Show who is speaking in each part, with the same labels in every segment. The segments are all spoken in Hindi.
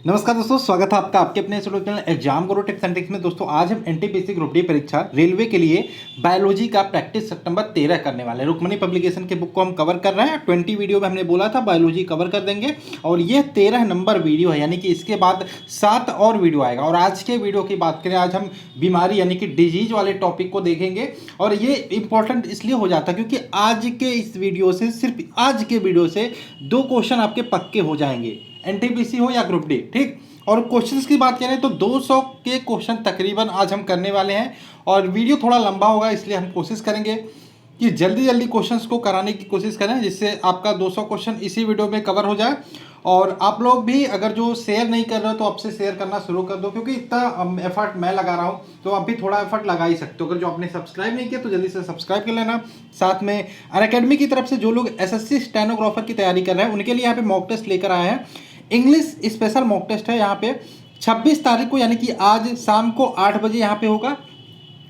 Speaker 1: नमस्कार दोस्तों, स्वागत है आपका आपके अपने YouTube channel exam Guru tips and tricks में। दोस्तों आज हम एनटीपीसी ग्रुप डी परीक्षा रेलवे के लिए बायोलॉजी का प्रैक्टिस सितंबर 13 करने वाले हैं। रुक्मणी पब्लिकेशन के बुक को हम कवर कर रहे हैं। 20 वीडियो में हमने बोला था बायोलॉजी कवर कर देंगे और ये 13 नंबर वीडियो है, यानी कि इसके बाद 7 और वीडियो आएगा। और आज के वीडियो की बात करें, आज हम बीमारी यानी कि डिजीज वाले टॉपिक को देखेंगे। और ये इंपॉर्टेंट इसलिए हो जाता है क्योंकि आज के इस वीडियो से, सिर्फ आज के वीडियो से 2 क्वेश्चन आपके पक्के हो जाएंगे, एनटीपीसी हो या ग्रुप डी। ठीक, और क्वेश्चंस की बात करें तो 200 के क्वेश्चन तकरीबन आज हम करने वाले हैं। और वीडियो थोड़ा लंबा होगा, इसलिए हम कोशिश करेंगे कि जल्दी जल्दी क्वेश्चंस को कराने की कोशिश करें, जिससे आपका 200 क्वेश्चन इसी वीडियो में कवर हो जाए। और आप लोग भी अगर जो शेयर नहीं कर रहे हो तो अब से शेयर करना शुरू कर दो, क्योंकि इतना एफर्ट मैं लगा रहा हूँ तो आप भी थोड़ा एफर्ट लगा ही सकते हो। अगर जो आपने सब्सक्राइब नहीं किया तो जल्दी से सब्सक्राइब कर लेना। साथ में अनअकैडमी की तरफ से जो लोग एसएससी स्टेनोग्राफर की तैयारी कर रहे हैं उनके लिए यहाँ पे मॉक टेस्ट लेकर आए हैं। इंग्लिश स्पेशल मॉक टेस्ट है यहाँ पे 26 तारीख को, यानी कि आज शाम को 8 बजे यहाँ पे होगा।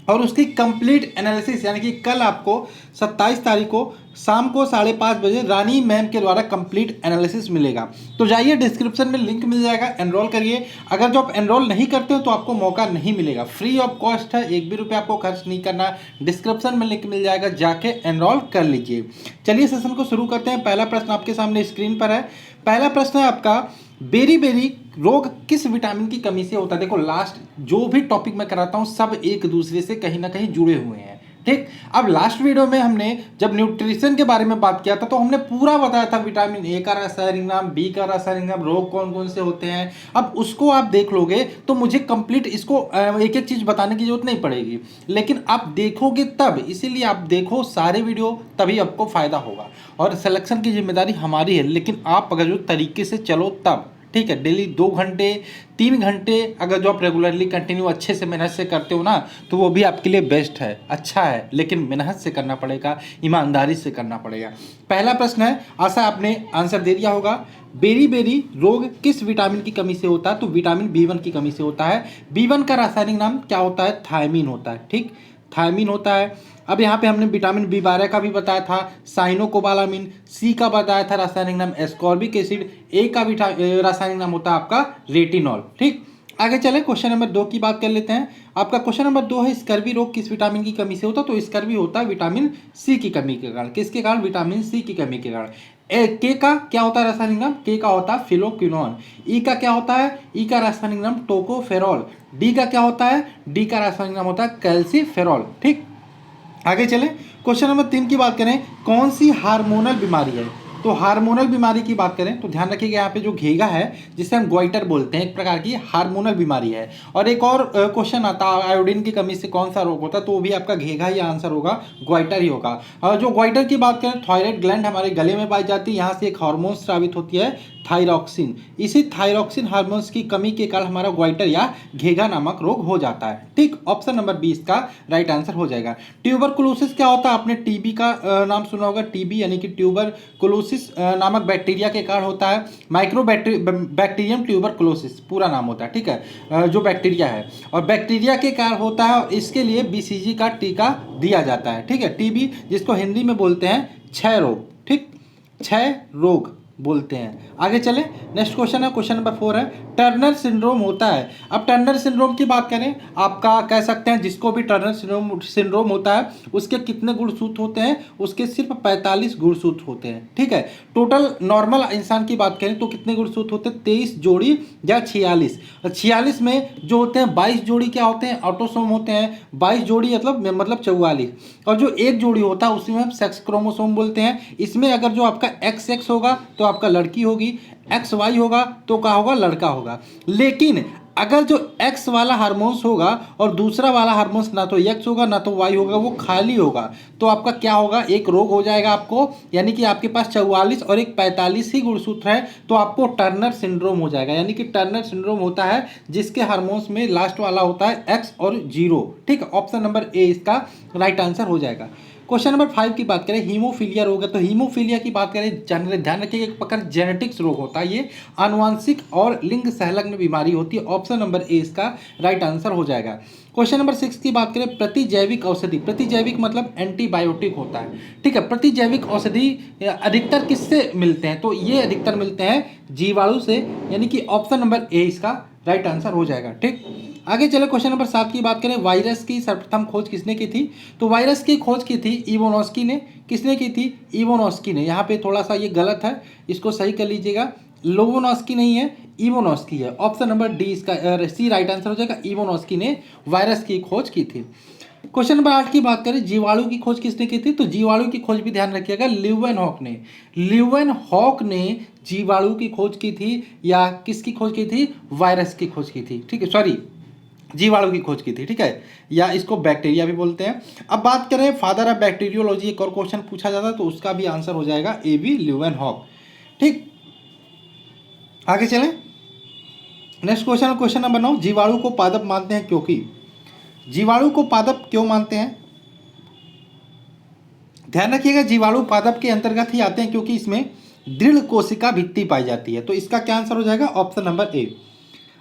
Speaker 1: और उसकी कंप्लीट एनालिसिस यानी कि कल आपको 27 तारीख को शाम को 5:30 बजे रानी मैम के द्वारा कंप्लीट एनालिसिस मिलेगा। तो जाइए, डिस्क्रिप्शन में लिंक मिल जाएगा, एनरोल करिए। अगर जो आप एनरोल नहीं करते हो तो आपको मौका नहीं मिलेगा। फ्री ऑफ कॉस्ट है, 1 भी रुपये आपको खर्च नहीं करना। डिस्क्रिप्शन में लिंक मिल जाएगा, जाके एनरोल कर लीजिए। चलिए सेशन को शुरू करते हैं। पहला प्रश्न आपके सामने स्क्रीन पर है। पहला प्रश्न है आपका, बेरी रोग किस विटामिन की कमी से होता है। देखो, लास्ट जो भी टॉपिक मैं कराता हूँ सब एक दूसरे से कहीं ना कहीं जुड़े हुए हैं। ठीक, अब लास्ट वीडियो में हमने जब न्यूट्रिशन के बारे में बात किया था तो हमने पूरा बताया था विटामिन ए का रासायनिक नाम, बी का रासायनिक नाम, रोग कौन कौन से होते हैं। अब उसको आप देख लोगे तो मुझे कंप्लीट इसको एक एक चीज़ बताने की जरूरत नहीं पड़ेगी, लेकिन आप देखोगे तब, इसीलिए आप देखो सारे वीडियो, तभी आपको फायदा होगा। और सिलेक्शन की जिम्मेदारी हमारी है, लेकिन आप अगर जो तरीके से चलो तब। ठीक है, डेली 2 घंटे 3 घंटे अगर जो आप रेगुलरली कंटिन्यू अच्छे से मेहनत से करते हो ना, तो वो भी आपके लिए बेस्ट है, अच्छा है। लेकिन मेहनत से करना पड़ेगा, ईमानदारी से करना पड़ेगा। पहला प्रश्न है, आशा आपने आंसर दे दिया होगा। बेरी रोग किस विटामिन की कमी से होता है। तो विटामिन B1 की कमी से होता है। B1 का रासायनिक नाम क्या होता है, थायमीन होता है। ठीक, थायमीन होता है। अब यहाँ पे हमने विटामिन B12 का भी बताया था, साइनोकोबालामिन। सी का बताया था रासायनिक नाम एस्कॉर्बिक एसिड। ए का रासायनिक नाम होता है आपका रेटिनॉल। ठीक, आगे चले क्वेश्चन नंबर 2 की बात कर लेते हैं। आपका क्वेश्चन नंबर 2 है, स्कर्वी रोग किस विटामिन की कमी से होता है। तो स्कर्वी होता है विटामिन सी की कमी के कारण। किसके कारण, विटामिन सी की कमी के कारण। के का क्या होता है रासायनिक नाम, के का होता है फिलोक्विनोन। ई का क्या होता है, ई का रासायनिक नाम टोकोफेरॉल। डी का क्या होता है, डी का रासायनिक नाम होता है कैल्सीफेरॉल। ठीक, आगे चलें, क्वेश्चन नंबर 3 की बात करें, कौन सी हार्मोनल बीमारी है। तो हार्मोनल बीमारी की बात करें तो ध्यान रखिएगा, यहाँ पे जो घेगा है जिसे हम ग्वाइटर बोलते हैं, एक प्रकार की हार्मोनल बीमारी है। और एक और क्वेश्चन आता है, आयोडीन की कमी से कौन सा रोग होता है। तो वो भी आपका घेगा ही आंसर होगा, ग्वाइटर ही होगा। और जो ग्वाइटर की बात करें, थायराइड ग्लैंड हमारे गले में पाई जाती है, यहाँ से एक हार्मोन स्रावित होती है थायरॉक्सिन। इसी थायरॉक्सिन हार्मोन्स की कमी के कारण हमारा ग्वाइटर या घेगा नामक रोग हो जाता है। ठीक, ऑप्शन नंबर 20 का राइट आंसर हो जाएगा। ट्यूबरकुलोसिस क्या होता है, आपने टीबी का नाम सुना होगा। टीबी यानी कि ट्यूबरकुलोसिस नामक बैक्टीरिया के कारण होता है। माइक्रो बैक्टीरियम ट्यूबरकुलोसिस पूरा नाम होता है। ठीक है, जो बैक्टीरिया है और बैक्टीरिया के कारण होता है, और इसके लिए BCG का टीका दिया जाता है। ठीक है, टीबी जिसको हिंदी में बोलते हैं क्षय रोग। ठीक, क्षय रोग बोलते हैं। आगे चलें, नेक्स्ट क्वेश्चन है, क्वेश्चन नंबर 4 है, टर्नर सिंड्रोम होता है। अब टर्नर सिंड्रोम की बात करें, आपका कह सकते हैं जिसको भी टर्नर सिंड्रोम होता है उसके कितने गुणसूत्र होते हैं, उसके सिर्फ 45 गुणसूत्र होते हैं। ठीक है, टोटल नॉर्मल इंसान की बात करें तो कितने गुणसूत्र होते हैं, 23 जोड़ी या 46। 46 में जो होते हैं 22 जोड़ी क्या होते हैं, ऑटोसोम होते हैं। 22 जोड़ी मतलब 44। और जो एक जोड़ी होता है उसमें हम सेक्स क्रोमोसोम बोलते हैं। इसमें अगर जो आपका XX होगा तो आपका लड़की होगी, XY होगा तो क्या होगा, लड़का होगा। लेकिन अगर जो X वाला हार्मोन्स होगा और दूसरा वाला हार्मोन्स ना तो X होगा ना तो Y होगा, वो खाली होगा, तो आपका क्या होगा, एक रोग हो जाएगा आपको। यानी कि आपके पास 44 और एक 45 ही गुणसूत्र है, तो आपको टर्नर सिंड्रोम हो जाएगा। यानी कि टर्नर सिंड्रोम होता है जिसके हार्मोन्स में लास्ट वाला होता है X और 0। ठीक है, ऑप्शन नंबर ए इसका राइट आंसर हो जाएगा। क्वेश्चन नंबर 5 की बात करें, हीमोफीलिया रोग है। तो हीमोफीलिया की बात करें, ध्यान रखिए, एक प्रकार जेनेटिक्स रोग होता है, ये आनुवांशिक और लिंग संलग्न बीमारी होती है। ऑप्शन नंबर ए इसका राइट आंसर हो जाएगा। क्वेश्चन नंबर 6 की बात करें, प्रतिजैविक औषधि। प्रतिजैविक मतलब एंटीबायोटिक होता है। ठीक है, प्रतिजैविक औषधि अधिकतर किससे मिलते हैं, तो ये अधिकतर मिलते हैं जीवाणु से, यानी कि ऑप्शन नंबर ए इसका राइट आंसर हो जाएगा। ठीक, आगे चले क्वेश्चन नंबर 7 की बात करें। वायरस की सर्वप्रथम खोज किसने की थी? तो वायरस की खोज की थी इवोनोस्की ने। किसने की थी? इवोनोस्की ने। यहाँ पे थोड़ा सा ये गलत है, इसको सही कर लीजिएगा। लोवोनोस्की नहीं है, इवोनोस्की है। ऑप्शन नंबर डी इसका सी राइट आंसर हो जाएगा। इवोनोस्की ने वायरस की खोज की थी। क्वेश्चन नंबर 8 की बात करें, जीवाणु की खोज किसने की थी? तो जीवाणु की खोज भी ध्यान रखिएगा, ल्यूवेनहॉक ने। ल्यूवेनहॉक ने जीवाणु की खोज की थी, या किसकी खोज की थी? वायरस की खोज की थी। ठीक है, सॉरी, जीवाणु की खोज की थी। ठीक है, या इसको बैक्टीरिया भी बोलते हैं। अब बात करें फादर ऑफ बैक्टीरियोलॉजी, एक और क्वेश्चन पूछा जाता है तो उसका भी आंसर हो जाएगा ए बी ल्यूवेनहॉक। ठीक, आगे चलें। नेक्स्ट क्वेश्चन, क्वेश्चन नंबर 9, जीवाणु को पादप मानते हैं क्योंकि। जीवाणु को पादप क्यों मानते हैं? ध्यान रखिएगा, जीवाणु पादप के अंतर्गत ही आते हैं क्योंकि इसमें दृढ़ कोशिका भित्ति पाई जाती है। तो इसका क्या आंसर हो जाएगा? Option number A.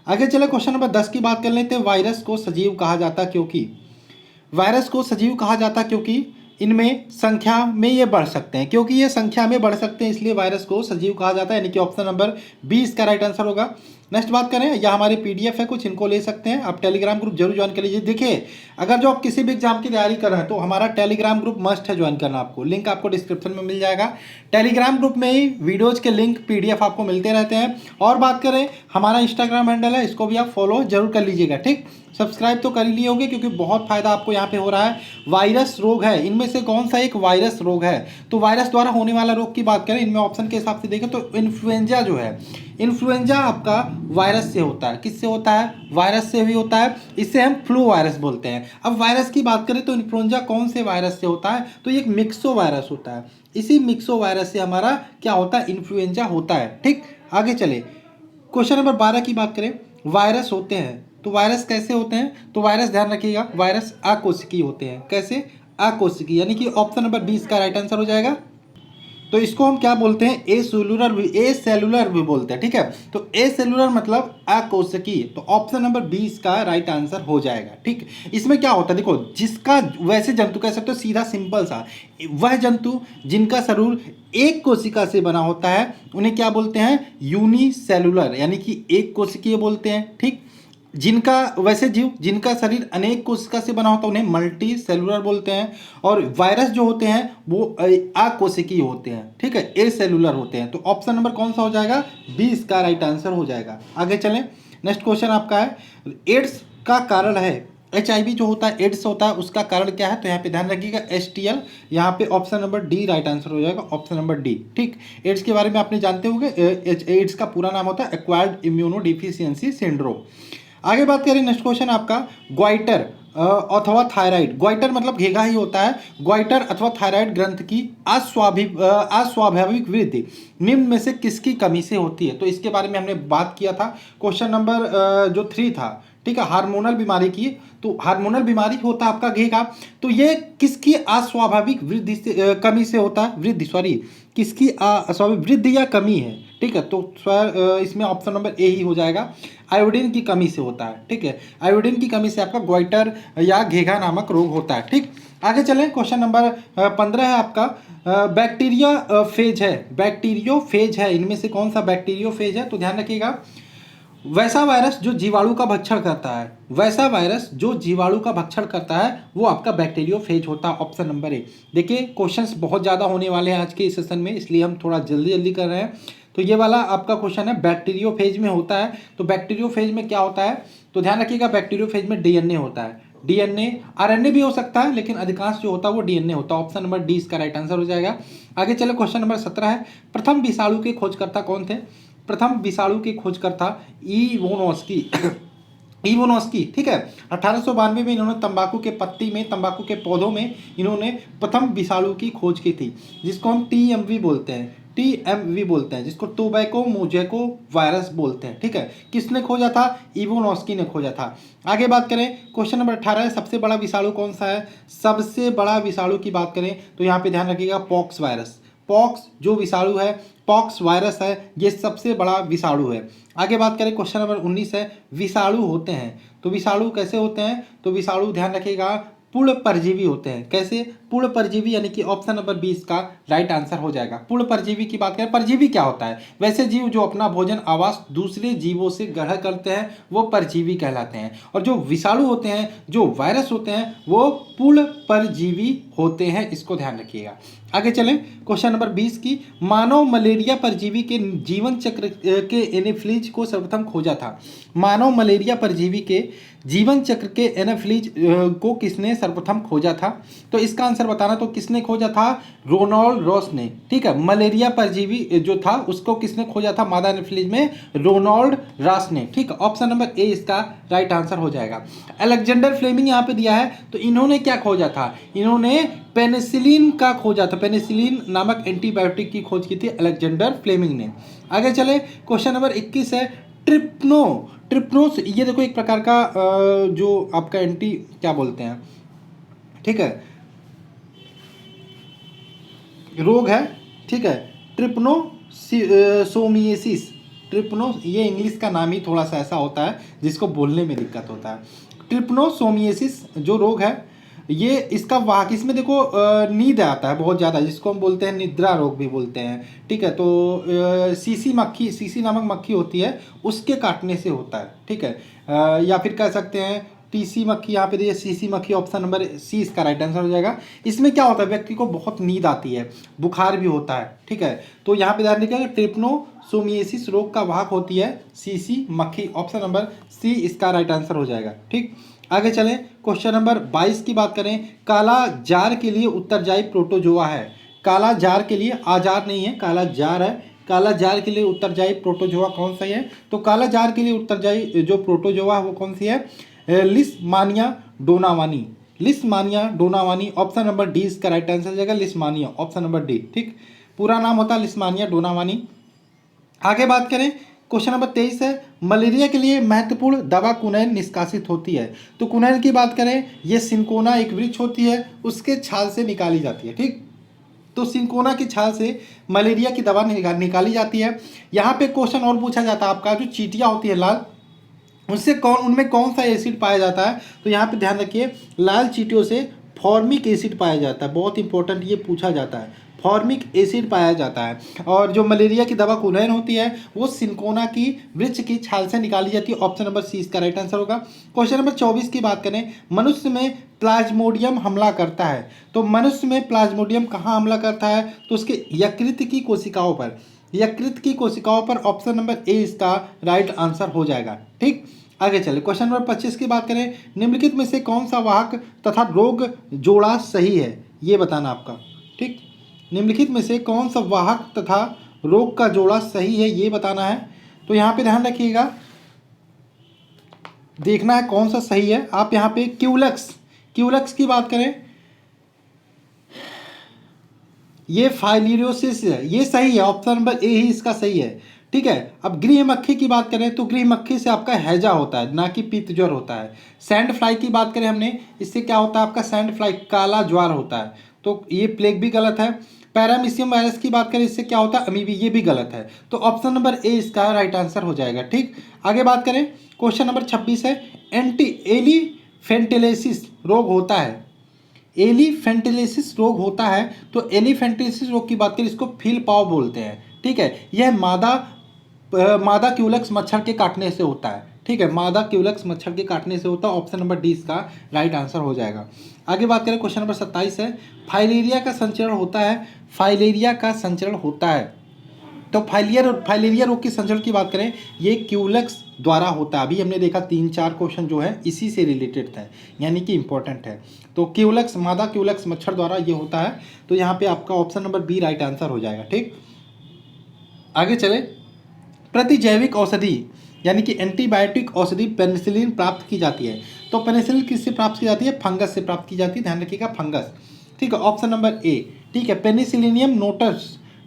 Speaker 1: आगे चले क्वेश्चन नंबर 10 की बात कर लेते हैं। वायरस को सजीव कहा जाता क्योंकि। वायरस को सजीव कहा जाता क्योंकि इनमें संख्या में ये बढ़ सकते हैं, क्योंकि ये संख्या में बढ़ सकते हैं, इसलिए वायरस को सजीव कहा जाता है, यानी कि ऑप्शन नंबर 20 का राइट आंसर होगा। नेक्स्ट बात करें, या हमारे पीडीएफ है कुछ, इनको ले सकते हैं आप। टेलीग्राम ग्रुप जरूर ज्वाइन कर लीजिए। देखिए, अगर जो आप किसी भी एग्जाम की तैयारी कर रहे हैं तो हमारा टेलीग्राम ग्रुप मस्ट है ज्वाइन करना आपको। लिंक आपको डिस्क्रिप्शन में मिल जाएगा। टेलीग्राम ग्रुप में ही वीडियोज के लिंक पीडीएफ आपको मिलते रहते हैं। और बात करें, हमारा इंस्टाग्राम हैंडल है, इसको भी आप फॉलो जरूर कर लीजिएगा। ठीक, सब्सक्राइब तो कर ही लिए होंगे क्योंकि बहुत फायदा आपको यहाँ पे हो रहा है। वायरस रोग है, इनमें से कौन सा एक वायरस रोग है? तो वायरस द्वारा होने वाला रोग की बात करें, इनमें ऑप्शन के हिसाब से देखें तो इन्फ्लुएंजा जो है, इन्फ्लुएंजा आपका वायरस से होता है। किससे होता है? वायरस से भी होता है। इसे हम फ्लू वायरस बोलते हैं। अब वायरस की बात करें तो इन्फ्लुएंजा कौन से वायरस से होता है? तो ये एक मिक्सो वायरस होता है। इसी मिक्सो वायरस से हमारा क्या होता है? इन्फ्लुएंजा होता है। ठीक, आगे चले क्वेश्चन नंबर 12 की बात करें। वायरस होते हैं तो वायरस कैसे होते हैं? तो वायरस ध्यान रखिएगा, वायरस अकोशिकीय होते हैं। कैसे? अकोशिकीय, यानी कि ऑप्शन नंबर 20 का राइट आंसर हो जाएगा। तो इसको हम क्या बोलते हैं? ए सेलुलर भी बोलते हैं। ठीक है, तो ए सेलुलर मतलब अकोशिकीय, तो ऑप्शन नंबर 20 का राइट आंसर हो जाएगा। ठीक, इसमें क्या होता है देखो, जिसका वैसे जंतु कह सकते हो सीधा सिंपल सा, वह जंतु जिनका शरीर एक कोशिका से बना होता है उन्हें क्या बोलते हैं? यूनिसेलुलर, यानी कि एक कोशिकीय बोलते हैं। ठीक, जिनका वैसे जीव जिनका शरीर अनेक कोशिका से बना होता है उन्हें मल्टी सेलुलर बोलते हैं। और वायरस जो होते हैं वो अकोशिकीय होते हैं। ठीक है, ए सेलुलर होते हैं। तो ऑप्शन नंबर कौन सा हो जाएगा? 20 का राइट आंसर हो जाएगा। आगे चलें, नेक्स्ट क्वेश्चन आपका है, एड्स का कारण है। HIV जो होता है, एड्स होता है, उसका कारण क्या है? तो यहाँ पे ध्यान रखिएगा STL, यहाँ पे option number D right answer हो जाएगा। Option number D. ठीक, एड्स के बारे में आपने जानते होंगे, एड्स का पूरा नाम होता है एक्वायर्ड इम्यूनोडिफिशियंसी सिंड्रोम। आगे बात करें, नेक्स्ट क्वेश्चन आपका, ग्वाइटर अथवा थायराइड। ग्वाइटर मतलब घेघा ही होता है। ग्वाइटर अथवा थायराइड ग्रंथ की अस्वाभाविक वृद्धि निम्न में से किसकी कमी से होती है? तो इसके बारे में हमने बात किया था, क्वेश्चन नंबर जो 3 था। ठीक है, हार्मोनल बीमारी की, तो हार्मोनल बीमारी होता है आपका घेघा। तो ये किसकी अस्वाभाविक वृद्धि से कमी से होता है? वृद्धि, सॉरी, किसकी अस्वाभाविक वृद्धि या कमी है? ठीक है, तो इसमें ऑप्शन नंबर ए ही हो जाएगा, आयोडीन की कमी से होता है। ठीक है, आयोडीन की कमी से आपका ग्वाइटर या घेघा नामक रोग होता है। ठीक, आगे चलें, क्वेश्चन नंबर 15 है आपका, बैक्टीरिया फेज है, बैक्टीरियोफेज है, इनमें से कौन सा बैक्टीरियोफेज है? तो ध्यान रखिएगा, वैसा वायरस जो जीवाणु का भक्षण करता है, वैसा वायरस जो जीवाणु का भक्षण करता है वो आपका बैक्टीरियोफेज होता है। Option number A. देखिए, क्वेश्चंस बहुत ज़्यादा होने वाले हैं आज के इस सेशन में, इसलिए हम थोड़ा जल्दी जल्दी कर रहे हैं। तो ये वाला आपका क्वेश्चन है, बैक्टीरियोफेज में होता है। तो बैक्टीरियोफेज में क्या होता है? तो ध्यान रखिएगा, बैक्टीरियोफेज में डीएनए होता है। डीएनए, आरएनए भी हो सकता है, लेकिन अधिकांश जो होता है वो डीएनए होता है। ऑप्शन नंबर डी इसका राइट आंसर हो जाएगा। आगे चलो, क्वेश्चन नंबर 17 है, प्रथम विषाणु के खोजकर्ता कौन थे? प्रथम विषाणु के खोजकर्ता इवोनोस्की। इवोनोस्की, ठीक है, 1892 में इन्होंने तंबाकू के पत्ती में, तंबाकू के पौधों में इन्होंने प्रथम विषाणु की खोज की थी, जिसको हम टीएमवी बोलते हैं। टीएमवी बोलते हैं, जिसको टोबैको मोजैको वायरस बोलते हैं। ठीक है, किसने खोजा था? इवोनोस्की ने खोजा था। आगे बात करें, क्वेश्चन नंबर 18 है, सबसे बड़ा विषाणु कौन सा है? सबसे बड़ा विषाणु की बात करें तो यहाँ पे ध्यान रखिएगा, पॉक्स वायरस। पॉक्स जो विषाणु है, पॉक्स वायरस है, ये सबसे बड़ा विषाणु है। आगे बात करें, क्वेश्चन नंबर 19 है, विषाणु होते हैं तो विषाणु कैसे होते हैं? तो विषाणु ध्यान रखिएगा, पूर्ण परजीवी होते हैं। कैसे? पूर्ण परजीवी यानी कि ऑप्शन नंबर 20 का राइट आंसर हो जाएगा। पूर्ण परजीवी की बात करें, परजीवी क्या होता है? वैसे जीव जो अपना भोजन आवास दूसरे जीवों से ग्रहण करते हैं वो परजीवी कहलाते हैं, और जो विषाणु होते हैं, जो वायरस होते हैं, वो पूर्ण परजीवी होते हैं। इसको ध्यान रखिएगा। आगे चलें, क्वेश्चन नंबर 20 की, मानव मलेरिया परजीवी के जीवन चक्र के एनाफिलीज को सर्वप्रथम खोजा था। मानव मलेरिया परजीवी के जीवन चक्र के एनाफिलीज को किसने सर्वप्रथम खोजा था? तो इसका आंसर बताना। तो किसने खोजा था? रोनाल्ड रॉस ने। ठीक है, मलेरिया परजीवी जो था उसको किसने खोजा था मादा एनाफिलीज में? रोनाल्ड रॉस ने। ठीक है, ऑप्शन नंबर ए इसका राइट आंसर हो जाएगा। अलेक्जेंडर फ्लेमिंग यहाँ पे दिया है, तो इन्होंने क्या खोजा था? इन्होंने पेनिसिलिन का खोजा था। पेनिसिलिन नामक एंटीबायोटिक की खोज की थी अलेक्जेंडर फ्लेमिंग ने। आगे चले, क्वेश्चन नंबर 21 है, ट्रिप्नोस, ये देखो एक प्रकार का जो आपका एंटी क्या बोलते हैं, ठीक है, रोग है। ठीक है, ट्रिप्नोसोमियासिस। ट्रिप्नो, ये इंग्लिश का नाम ही थोड़ा सा ऐसा होता है जिसको बोलने में दिक्कत होता है। ट्रिप्नोसोमियासिस जो रोग है, ये इसका वाहक, इसमें देखो नींद आता है बहुत ज़्यादा, जिसको हम बोलते हैं निद्रा रोग भी बोलते हैं। ठीक है, तो सीसी नामक मक्खी होती है, उसके काटने से होता है। ठीक है, या फिर कह सकते हैं टीसी मक्खी, यहाँ पे देखिए सीसी मक्खी, ऑप्शन नंबर सी इसका राइट आंसर हो जाएगा। इसमें क्या होता है? व्यक्ति को बहुत नींद आती है, बुखार भी होता है। ठीक है, तो यहाँ पे ध्यान रखिएगा, ट्रिप्नोसोमियासिस रोग का वाहक होती है सीसी मक्खी, ऑप्शन नंबर सी इसका राइट आंसर हो जाएगा। ठीक, आगे चलें, क्वेश्चन नंबर 22 की बात करें, काला जार के लिए उत्तरदायी प्रोटोजोआ है। काला जार के लिए, आजार नहीं है, काला जार है। काला जार के लिए उत्तरदायी प्रोटोजोआ कौन सा है? तो काला जार के लिए उत्तरदायी जो प्रोटोजोआ है वो कौन सी है? Leishmania donovani. Leishmania donovani, option number D इसका राइट आंसर हो जाएगा। Leishmania, option number D. ठीक, पूरा नाम होता है लिस्मानिया डोनावानी। आगे बात करें, क्वेश्चन नंबर 23 है, मलेरिया के लिए महत्वपूर्ण दवा कुनैन निष्कासित होती है। तो कुनैन की बात करें, ये सिंकोना एक वृक्ष होती है, उसके छाल से निकाली जाती है। ठीक, तो सिंकोना की छाल से मलेरिया की दवा निकाली जाती है। यहाँ पे क्वेश्चन और पूछा जाता है आपका, जो चींटियाँ होती है लाल, उनमें कौन सा एसिड पाया जाता है? तो यहाँ पे ध्यान रखिए, लाल चींटियों से फॉर्मिक एसिड पाया जाता है। बहुत इंपॉर्टेंट ये पूछा जाता है, फॉर्मिक एसिड पाया जाता है। और जो मलेरिया की दवा कुनैन होती है वो सिंकोना की वृक्ष की छाल से निकाली जाती है, ऑप्शन नंबर सी इसका राइट आंसर होगा। क्वेश्चन नंबर 24 की बात करें, मनुष्य में प्लाज्मोडियम हमला करता है। तो मनुष्य में प्लाज्मोडियम कहाँ हमला करता है? तो उसके यकृत की कोशिकाओं पर, यकृत की कोशिकाओं पर, ऑप्शन नंबर ए इसका राइट आंसर हो जाएगा। ठीक, आगे चले, क्वेश्चन नंबर 25 की बात करें, निम्नलिखित में से कौन सा वाहक तथा रोग जोड़ा सही है? ये बताना आपका। ठीक, निम्नलिखित में से कौन सा वाहक तथा रोग का जोड़ा सही है, ये बताना है। तो यहाँ पे ध्यान रखिएगा, देखना है कौन सा सही है। आप यहाँ पे क्यूलक्स की बात करें, ये फाइलियोसिस है, ये सही है, ऑप्शन नंबर ए ही इसका सही है। ठीक है, अब गृह मक्खी की बात करें तो गृह मक्खी से आपका हैजा होता है, ना कि पीत ज्वर होता है। सैंड फ्लाई की बात करें हमने, इससे क्या होता है आपका? सैंड फ्लाई, काला ज्वार होता है, तो ये प्लेग भी गलत है। पैरामीशियम वायरस की बात करें, इससे क्या होता है? अमीबी, ये भी गलत है। तो ऑप्शन नंबर ए इसका राइट आंसर हो जाएगा। ठीक, आगे बात करें, क्वेश्चन नंबर 26 है, एलीफेंटिलिसिस रोग होता है। एलीफेंटिलिसिस रोग होता है, तो एलीफेंटिलिसिस रोग की बात करें, इसको फील पाव बोलते हैं। ठीक है, यह मादा क्यूलक्स मच्छर के काटने से होता है। ठीक है, मादा क्यूलक्स मच्छर के काटने से होता है, ऑप्शन नंबर डी इसका राइट आंसर हो जाएगा। आगे बात करें, क्वेश्चन नंबर 27 है, फाइलेरिया का संचरण होता है। फाइलेरिया का संचरण होता है, तो फाइलेरिया रोग के संचरण की बात करें, ये क्यूलक्स द्वारा होता है। अभी हमने देखा 3-4 क्वेश्चन जो है इसी से रिलेटेड था, यानी कि इंपॉर्टेंट है। तो क्यूलक्स, मादा क्यूलक्स मच्छर द्वारा ये होता है, तो यहाँ पे आपका option number B right answer हो जाएगा। ठीक, आगे चले, प्रतिजैविक औषधि यानी कि एंटीबायोटिक औषधि पेनिसिलिन प्राप्त की जाती है। तो पेनिसिलिन किससे प्राप्त की जाती है? फंगस से प्राप्त की जाती है, ध्यान रखिएगा, फंगस। ठीक है, ऑप्शन नंबर ए। ठीक है, पेनिसिलिनियम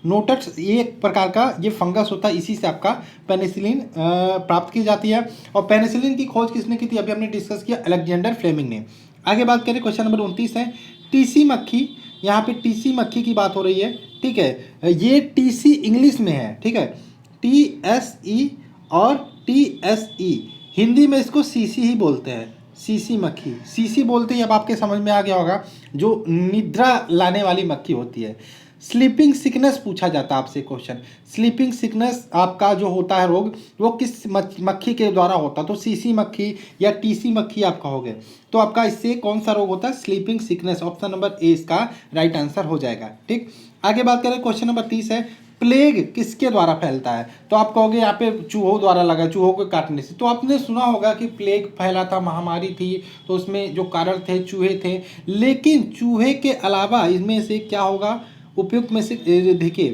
Speaker 1: नोटस ये एक प्रकार का ये फंगस होता है, इसी से आपका पेनिसिलिन प्राप्त की जाती है। और पेनिसिलिन की खोज किसने की थी? अभी हमने डिस्कस किया, अलेक्जेंडर फ्लेमिंग ने। आगे बात करें, क्वेश्चन नंबर 29 है, टीसी मक्खी, यहाँ पे टीसी मक्खी की बात हो रही है। ठीक है, ये टीसी इंग्लिश में है। ठीक है, TSE और TSE, हिंदी में इसको सीसी ही बोलते हैं। सीसी मक्खी, सीसी बोलते ही अब आपके समझ में आ गया होगा, जो निद्रा लाने वाली मक्खी होती है। स्लीपिंग सिकनेस पूछा जाता है आपसे क्वेश्चन, स्लीपिंग सिकनेस आपका जो होता है रोग, वो किस मक्खी के द्वारा होता है? तो सीसी मक्खी या टीसी मक्खी आप कहोगे, तो आपका इससे कौन सा रोग होता है? Sleeping sickness. Option number A इसका राइट आंसर हो जाएगा। ठीक, आगे बात करें, क्वेश्चन नंबर 30 है, प्लेग किसके द्वारा फैलता है? तो आप कहोगे यहाँ पे चूहों द्वारा लगा, चूहों को काटने से। तो आपने सुना होगा कि प्लेग फैला था, महामारी थी, तो उसमें जो कारण थे चूहे थे, लेकिन चूहे के अलावा इसमें से क्या होगा? उपयुक्त में से देखिए,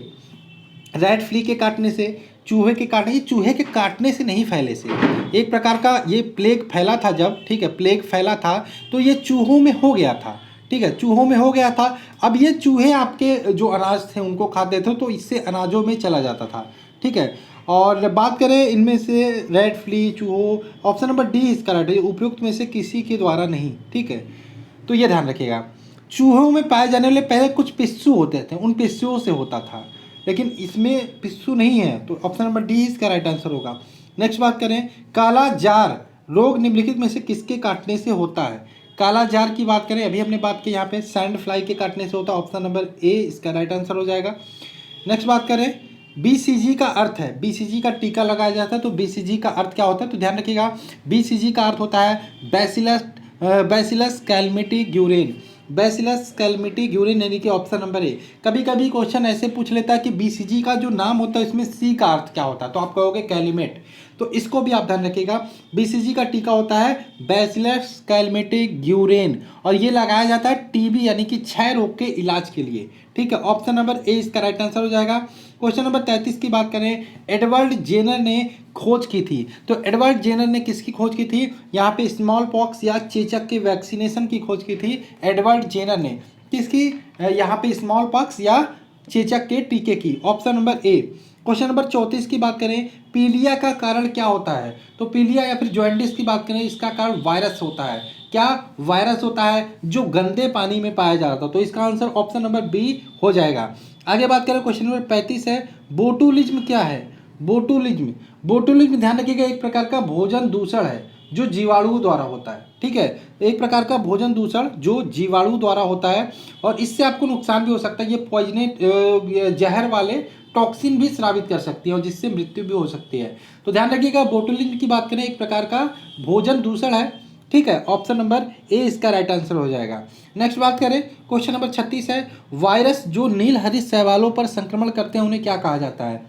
Speaker 1: रेड फ्ली के काटने से, चूहे के काटने, ये चूहे के काटने से नहीं फैले से, एक प्रकार का ये प्लेग फैला था जब, ठीक है, प्लेग फैला था तो ये चूहों में हो गया था। ठीक है, चूहों में हो गया था। अब ये चूहे आपके जो अनाज थे उनको खाते थे, तो इससे अनाजों में चला जाता था। ठीक है, और बात करें इनमें से रेड फ्ली, चूहों, ऑप्शन नंबर डी इसका राइट है, उपयुक्त में से किसी के द्वारा नहीं। ठीक है, तो ये ध्यान रखिएगा, चूहों में पाए जाने वाले पहले कुछ पिस्सू होते थे, उन पिस्सुओं से होता था, लेकिन इसमें पिस्सू नहीं है, तो ऑप्शन नंबर डी इसका राइट आंसर होगा। नेक्स्ट बात करें, काला जार रोग निम्नलिखित में से किसके काटने से होता है? काला जार की बात करें, अभी हमने बात की यहाँ पे सैंड फ्लाई के काटने से होता है, ऑप्शन नंबर ए इसका राइट आंसर हो जाएगा। नेक्स्ट बात करें, बीसीजी का अर्थ है, बीसीजी का टीका लगाया जाता है, तो बीसीजी का अर्थ क्या होता है? तो ध्यान रखिएगा, बीसीजी का अर्थ होता है bacillus bacillus Calmette Guerin, bacillus Calmette Guerin, यानी कि ऑप्शन नंबर ए। कभी कभी क्वेश्चन ऐसे पूछ लेता है कि बीसीजी का जो नाम होता है इसमें सी का अर्थ क्या होता है, तो आप कहोगे कैलिमेट, तो इसको भी आप ध्यान रखिएगा। बीसीजी का टीका होता है बैसिलस कैलमिटी ग्यूरेन, और ये लगाया जाता है टीबी यानी कि क्षय रोग के इलाज के लिए। ठीक है, ऑप्शन नंबर ए इसका राइट आंसर हो जाएगा। क्वेश्चन नंबर 33 की बात करें, एडवर्ड जेनर ने खोज की थी, तो एडवर्ड जेनर ने किसकी खोज की थी? यहाँ पे स्मॉल पॉक्स या चेचक के वैक्सीनेशन की खोज की थी एडवर्ड जेनर ने। किसकी? यहाँ पे स्मॉल पॉक्स या चेचक के टीके की, option number A. Question number 34 की बात करें, पीलिया का कारण क्या होता है? तो पीलिया या फिर जॉइंडिस की बात करें, इसका कारण वायरस होता है। क्या वायरस होता है जो गंदे पानी में पाया जाता है, तो इसका आंसर ऑप्शन नंबर बी हो जाएगा। आगे बात करें, क्वेश्चन नंबर 35 है, बोटुलिज्म क्या है? बोटुलिज्म, बोटुलिज्म ध्यान रखिएगा, एक प्रकार का भोजन दूषण है जो जीवाणु द्वारा होता है। ठीक है, एक प्रकार का भोजन दूषण जो जीवाणु द्वारा होता है, और इससे आपको नुकसान भी हो सकता है। ये पॉइजनेट जहर वाले टॉक्सिन भी स्रावित कर सकती है, और जिससे मृत्यु भी हो सकती है। तो ध्यान रखिएगा, बोटुलिज्म की बात करें, एक प्रकार का भोजन दूषण है। ठीक है, ऑप्शन नंबर ए इसका राइट आंसर हो जाएगा। नेक्स्ट बात करें, क्वेश्चन नंबर 36 है, वायरस जो नील हरित शैवालों पर संक्रमण करते हैं उन्हें क्या कहा जाता है?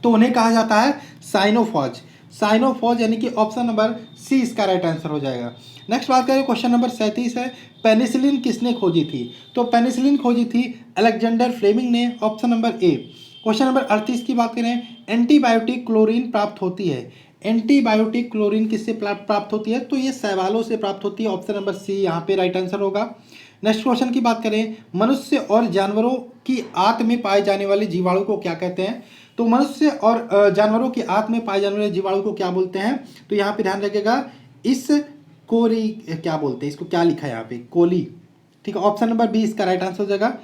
Speaker 1: तो उन्हें कहा जाता है साइनोफॉज, साइनोफॉज, यानी कि ऑप्शन नंबर सी इसका राइट आंसर हो जाएगा। नेक्स्ट बात करें, क्वेश्चन नंबर 37 है, पेनिसिलिन किसने खोजी थी? तो पेनिसिलिन खोजी थी अलेक्जेंडर फ्लेमिंग ने, option number A. Question number 38 की बात करें, एंटीबायोटिक क्लोरीन प्राप्त होती है, एंटीबायोटिक क्लोरीन किससे प्राप्त होती है? तो ये शैवालों से प्राप्त होती है, ऑप्शन नंबर सी यहाँ पे राइट आंसर होगा। नेक्स्ट क्वेश्चन की बात करें, मनुष्य और जानवरों की आंत में पाए जाने वाले जीवाणु को क्या कहते हैं? तो मनुष्य और जानवरों की आंत में पाए जाने वाले जीवाणु को क्या बोलते हैं? तो यहाँ पे ध्यान रखिएगा, इस कोरी क्या बोलते हैं, इसको क्या लिखा है यहाँ पे? कोली। ठीक है, ऑप्शन नंबर बी इसका राइट आंसर हो जाएगा।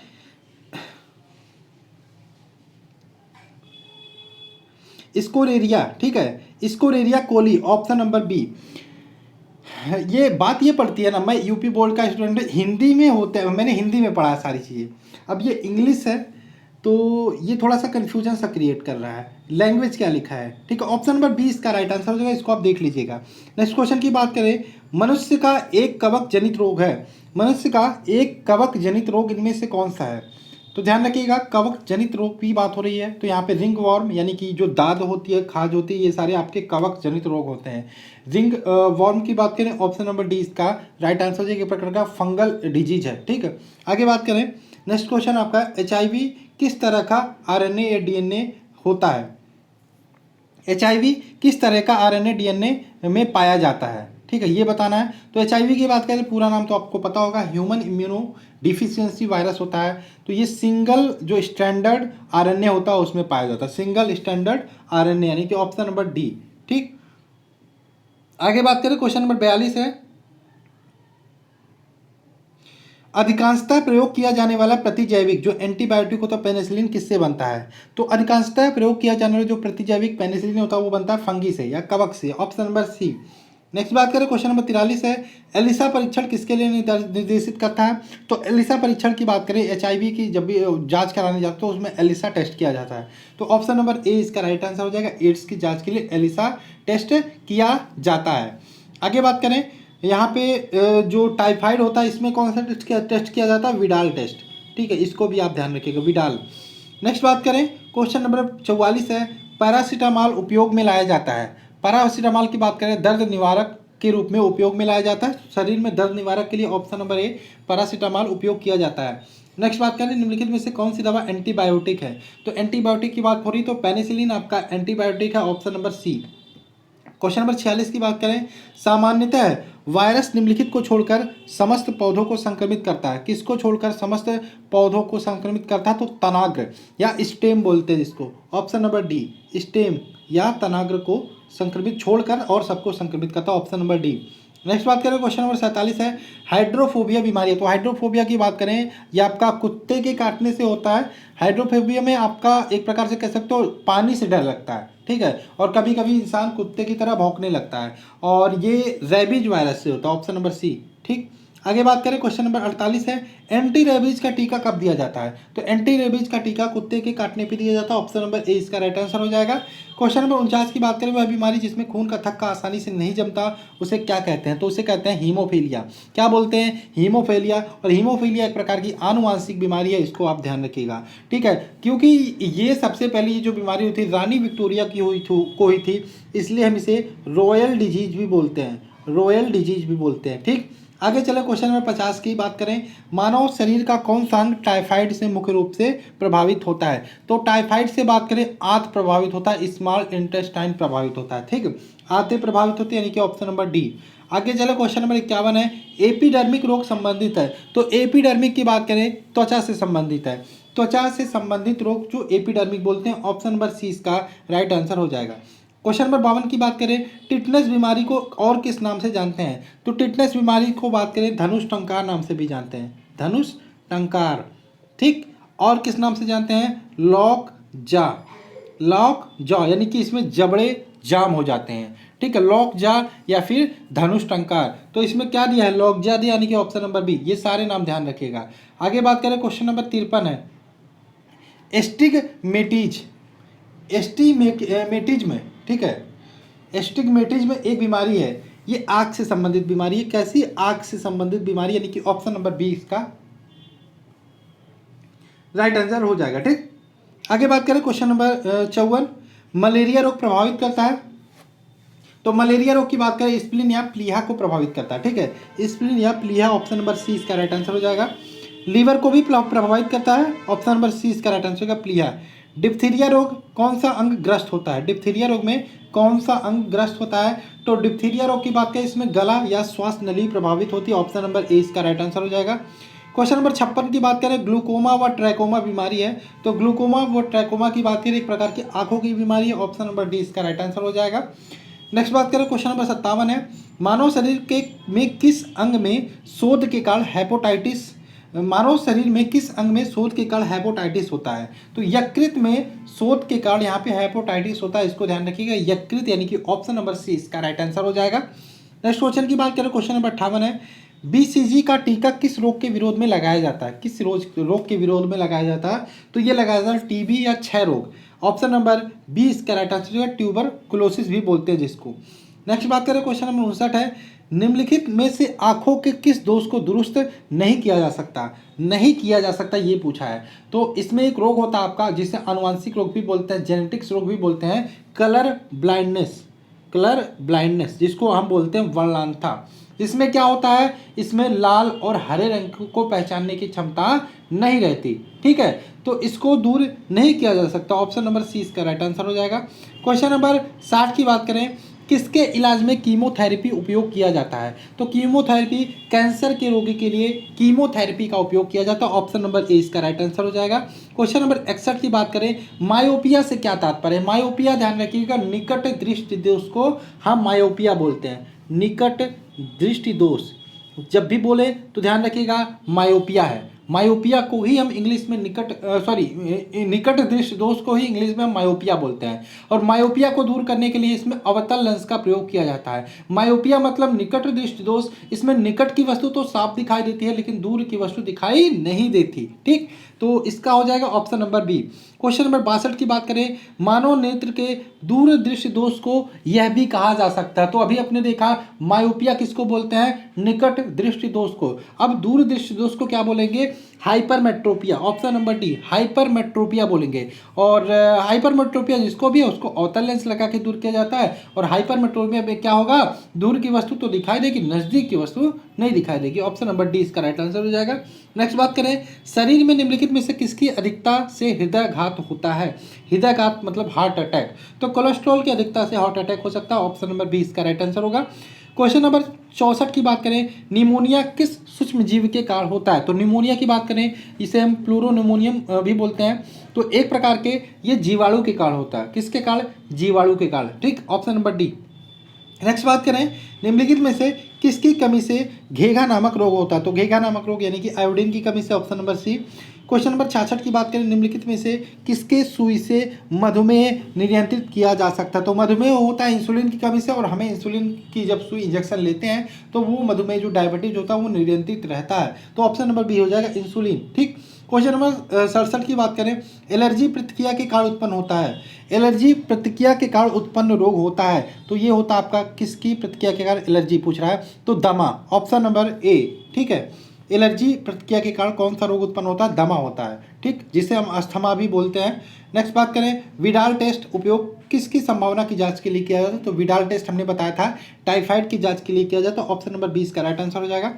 Speaker 1: स्कोरेरिया, ठीक है, स्कोरेरिया कोली, ऑप्शन नंबर बी। ये बात ये पड़ती है ना, मैं यूपी बोर्ड का स्टूडेंट, हिंदी में होते हैं, मैंने हिंदी में पढ़ा सारी चीज़ें, अब ये इंग्लिश है तो ये थोड़ा सा कन्फ्यूजन सा क्रिएट कर रहा है, लैंग्वेज क्या लिखा है। ठीक है, ऑप्शन नंबर बी इसका राइट आंसर हो जाएगा, इसको आप देख लीजिएगा। नेक्स्ट क्वेश्चन की बात करें, मनुष्य का एक कवक जनित रोग है, मनुष्य का एक कवक जनित रोग इनमें से कौन सा है? तो ध्यान रखिएगा, कवक जनित रोग की बात हो रही है, तो यहाँ पे रिंग वॉर्म यानी कि जो दाद होती है, खाज होती है, ये सारे आपके कवक जनित रोग होते हैं। रिंग वॉर्म की बात करें, ऑप्शन नंबर डी इसका राइट आंसर हो जाएगा, एक प्रकार का फंगल डिजीज है। ठीक है, आगे बात करें, नेक्स्ट क्वेश्चन आपका, HIV किस तरह का RNA या DNA होता है? HIV किस तरह का RNA DNA में पाया जाता है? ठीक है, ये बताना है। तो HIV की बात करें, पूरा नाम तो आपको पता होगा, ह्यूमन इम्यूनो डिफिशियंसी वायरस होता है। तो ये सिंगल जो स्टैंडर्ड RNA होता है उसमें पाया जाता है, सिंगल स्टैंडर्ड RNA, यानी कि ऑप्शन नंबर डी। ठीक, आगे बात करें, क्वेश्चन नंबर 42 है, अधिकांशतः प्रयोग किया जाने वाला प्रतिजैविक जो एंटीबायोटिक होता है पेनिसिलिन किससे बनता है? तो अधिकांशतः प्रयोग किया जाने वाला जो प्रतिजैविक पेनिसिलिन होता है वो बनता है फंगी से या कवक से, ऑप्शन नंबर सी। नेक्स्ट बात करें क्वेश्चन नंबर 43 है, एलिसा परीक्षण किसके लिए निर्देशित करता है। तो एलिसा परीक्षण की बात करें HIV की जब भी जांच कराने जाते तो उसमें एलिसा टेस्ट किया जाता है। तो ऑप्शन नंबर ए इसका राइट आंसर हो जाएगा। एड्स की जांच के लिए एलिसा टेस्ट किया जाता है। आगे बात करें यहाँ पे जो टाइफाइड होता है इसमें कौन सा टेस्ट किया जाता है, विडाल टेस्ट। ठीक है, इसको भी आप ध्यान रखिएगा, विडाल। नेक्स्ट बात करें क्वेश्चन नंबर 44 है, पैरासीटामॉल उपयोग में लाया जाता है। पैरासीटामॉल की बात करें दर्द निवारक के रूप में उपयोग में लाया जाता है। शरीर में दर्द निवारक के लिए ऑप्शन नंबर ए पैरासीटामॉल उपयोग किया जाता है। नेक्स्ट बात करें निम्नलिखित में से कौन सी दवा एंटीबायोटिक है। तो एंटीबायोटिक की बात हो रही तो पेनिसिलिन आपका एंटीबायोटिक है, option number C. Question number 46 की बात करें, सामान्यतः वायरस निम्नलिखित को छोड़कर समस्त पौधों को संक्रमित करता है। किसको छोड़कर समस्त पौधों को संक्रमित करता है, तो तनाग्र या स्टेम बोलते हैं जिसको, ऑप्शन नंबर डी। स्टेम या तनाग्र को संक्रमित छोड़कर और सबको संक्रमित करता है, ऑप्शन नंबर डी। नेक्स्ट बात करें क्वेश्चन नंबर 47 है, हाइड्रोफोबिया बीमारी है। तो हाइड्रोफोबिया की बात करें ये आपका कुत्ते के काटने से होता है। हाइड्रोफोबिया में आपका एक प्रकार से कह सकते हो पानी से डर लगता है, ठीक है, और कभी कभी इंसान कुत्ते की तरह भौंकने लगता है, और ये रेबीज वायरस से होता है, ऑप्शन नंबर सी। ठीक, आगे बात करें क्वेश्चन नंबर 48 है, एंटी रेबीज का टीका कब दिया जाता है। तो एंटी रेबीज का टीका कुत्ते के काटने पर दिया जाता है, ऑप्शन नंबर ए इसका राइट आंसर हो जाएगा। क्वेश्चन नंबर 49 की बात करें, वह बीमारी जिसमें खून का थक्का आसानी से नहीं जमता उसे क्या कहते हैं। तो उसे कहते हैं हीमोफीलिया। क्या बोलते हैं, हीमोफीलिया। और हीमोफीलिया एक प्रकार की आनुवांशिक बीमारी है, इसको आप ध्यान रखिएगा, ठीक है, क्योंकि ये सबसे पहले जो बीमारी हुई थी रानी विक्टोरिया की हुई थी, इसलिए हम इसे रॉयल डिजीज भी बोलते हैं, रॉयल डिजीज भी बोलते हैं। ठीक, आगे चले क्वेश्चन नंबर 50 की बात करें, मानव शरीर का कौन सा अंग टाइफाइड से मुख्य रूप से प्रभावित होता है। तो टाइफाइड से बात करें आंत प्रभावित होता है, स्मॉल इंटेस्टाइन प्रभावित होता है। ठीक, आंतें प्रभावित होती है, यानी कि ऑप्शन नंबर डी। आगे चले क्वेश्चन नंबर 51 है, एपिडर्मिक रोग संबंधित है। तो एपिडर्मिक की बात करें त्वचा से संबंधित है। त्वचा से संबंधित रोग जो एपिडर्मिक बोलते हैं, ऑप्शन नंबर सी इसका राइट आंसर हो जाएगा। क्वेश्चन नंबर 52 की बात करें, टिटनेस बीमारी को और किस नाम से जानते हैं। तो टिटनेस बीमारी को बात करें धनुष टंकार नाम से भी जानते हैं, धनुष टंकार। ठीक, और किस नाम से जानते हैं, लॉक जा, लॉक जॉ, यानी कि इसमें जबड़े जाम हो जाते हैं। ठीक है, लॉक जा या फिर धनुष टंकार। तो इसमें क्या दिया है, लॉक जा दिया, यानी कि ऑप्शन नंबर बी। ये सारे नाम ध्यान रखिएगा। आगे बात करें क्वेश्चन नंबर 53 है, एस्टिगमेटिज, एस्टिगमेटिज में, ठीक है, एस्टिगमेटिज में एक बीमारी है, ये आंख से संबंधित बीमारी है। कैसी, आंख से संबंधित बीमारी, यानी कि ऑप्शन नंबर बी इसका राइट आंसर हो जाएगा। ठीक, आगे बात करें क्वेश्चन नंबर 54, मलेरिया रोग प्रभावित करता है। तो मलेरिया रोग की बात करें स्प्लिन या प्लीहा को प्रभावित करता है। ठीक है, स्प्लिन या प्लीहा, ऑप्शन नंबर सी इसका राइट आंसर हो जाएगा। लीवर को भी प्रभावित करता है, ऑप्शन नंबर सी इसका राइट आंसर होगा, प्लीहा। डिप्थीरिया रोग कौन सा अंग ग्रस्त होता है, डिप्थीरिया रोग में कौन सा अंग ग्रस्त होता है। तो डिप्थीरिया रोग की बात करें इसमें गला या श्वास नली प्रभावित होती है, ऑप्शन नंबर ए इसका राइट आंसर हो जाएगा। क्वेश्चन नंबर 56 की बात करें, ग्लूकोमा व ट्रैकोमा बीमारी है। तो ग्लूकोमा व ट्रैकोमा की बात करें एक प्रकार की आंखों की बीमारी है, ऑप्शन नंबर डी इसका राइट आंसर हो जाएगा। नेक्स्ट बात करें क्वेश्चन नंबर 57 है, मानव शरीर के में किस अंग में शोध के कारण हेपेटाइटिस, मानव शरीर में किस अंग में शोध के कारण हेपेटाइटिस होता है। तो यकृत में शोध के कारण यहाँ पे हेपेटाइटिस होता है, इसको ध्यान रखिएगा, यकृत, यानी कि ऑप्शन नंबर सी इसका राइट आंसर हो जाएगा। नेक्स्ट क्वेश्चन की बात करें, क्वेश्चन नंबर 58 है, BCG का टीका किस रोग के विरोध में लगाया जाता है, किस रोग के विरोध में लगाया जाता है। तो ये लगाया जाता है टीबी या क्षय रोग, ऑप्शन नंबर बी इसका राइट आंसर है, ट्यूबरकुलोसिस भी बोलते हैं जिसको। नेक्स्ट बात करें क्वेश्चन नंबर 59 है, निम्नलिखित में से आंखों के किस दोष को दुरुस्त नहीं किया जा सकता, नहीं किया जा सकता ये पूछा है। तो इसमें एक रोग होता है आपका जिसे आनुवांशिक रोग भी बोलते हैं, जेनेटिक्स रोग भी बोलते हैं, कलर ब्लाइंडनेस, कलर ब्लाइंडनेस जिसको हम बोलते हैं वर्णांधता। इसमें क्या होता है, इसमें लाल और हरे रंग को पहचानने की क्षमता नहीं रहती। ठीक है, तो इसको दूर नहीं किया जा सकता, ऑप्शन नंबर सी इसका राइट आंसर हो जाएगा। क्वेश्चन नंबर 60 की बात करें, किसके इलाज में कीमोथेरेपी उपयोग किया जाता है। तो कीमोथेरेपी, कैंसर के रोगी के लिए कीमोथेरेपी का उपयोग किया जाता है, ऑप्शन नंबर ए इसका राइट आंसर हो जाएगा। क्वेश्चन नंबर 61 की बात करें, मायोपिया से क्या तात्पर्य है। मायोपिया ध्यान रखिएगा, निकट दृष्टि दोष को हम मायोपिया बोलते हैं, निकट दृष्टि दोष जब भी बोले तो ध्यान रखिएगा मायोपिया है। मायोपिया को ही हम इंग्लिश में निकट दृष्टि दोष को ही इंग्लिश में हम मायोपिया बोलते हैं। और मायोपिया को दूर करने के लिए इसमें अवतल लेंस का प्रयोग किया जाता है। मायोपिया मतलब निकट दृष्टि दोष, इसमें निकट की वस्तु तो साफ दिखाई देती है लेकिन दूर की वस्तु दिखाई नहीं देती। ठीक, तो इसका हो जाएगा option number B. Question number 62 की बात करें, मानव नेत्र के दूर दृष्टि दोष को यह भी कहा जा सकता है। तो अभी अपने देखा मायोपिया किसको बोलते हैं, निकट दृष्टि दोष को। अब दूर दृष्टि दोष को क्या बोलेंगे, hypermetropia, option number D hypermetropia बोलेंगे। और हाइपरमेट्रोपिया जिसको भी है उसको अवतल लेंस लगा के दूर किया जाता है। और हाइपरमेट्रोपिया में क्या होगा, दूर की वस्तु तो दिखाई देगी, नजदीक की वस्तु नहीं दिखाई देगी। ऑप्शन नंबर डी इसका राइट आंसर हो जाएगा। नेक्स्ट बात करें, शरीर में निम्नलिखित में से किसकी अधिकता से हृदयघात होता है। हृदयघात मतलब हार्ट अटैक, तो कोलेस्ट्रॉल की अधिकता से हार्ट अटैक हो सकता है। ऑप्शन नंबर बी इसका राइट आंसर होगा। क्वेश्चन नंबर 64 की बात करें, निमोनिया किस सूक्ष्म जीव के कारण होता है। तो निमोनिया की बात करें, इसे हम प्लूरोनिमोनियम भी बोलते हैं। तो एक प्रकार के ये जीवाणु के कारण होता है। किसके कारण, जीवाणु के कारण। ठीक, ऑप्शन नंबर डी। नेक्स्ट बात करें, निम्नलिखित में से किसकी कमी से घेघा नामक रोग होता है। तो घेघा नामक रोग यानी कि आयोडीन की कमी से, option number C. Question number 66 की बात करें, निम्नलिखित में से किसके सुई से मधुमेह नियंत्रित किया जा सकता है। तो मधुमेह होता है इंसुलिन की कमी से, और हमें इंसुलिन की जब सुई इंजेक्शन लेते हैं तो वो मधुमेह जो डायबिटीज होता है वो नियंत्रित रहता है। तो ऑप्शन नंबर बी हो जाएगा इंसुलिन। ठीक, क्वेश्चन नंबर 67 की बात करें, एलर्जी प्रतिक्रिया के कारण उत्पन्न होता है। एलर्जी प्रतिक्रिया के कारण उत्पन्न रोग होता है, तो ये होता है आपका किसकी प्रतिक्रिया के कारण एलर्जी पूछ रहा है, तो दमा, ऑप्शन नंबर ए। ठीक है, एलर्जी प्रतिक्रिया के कारण कौन सा रोग उत्पन्न होता है, दमा होता है। ठीक, जिसे हम अस्थमा भी बोलते हैं। नेक्स्ट बात करें, विडाल टेस्ट उपयोग किसकी संभावना की जांच के लिए किया जाता है। तो विडाल टेस्ट हमने बताया था टाइफाइड की जांच के लिए किया जाता है। ऑप्शन नंबर 20 का राइट आंसर हो जाएगा।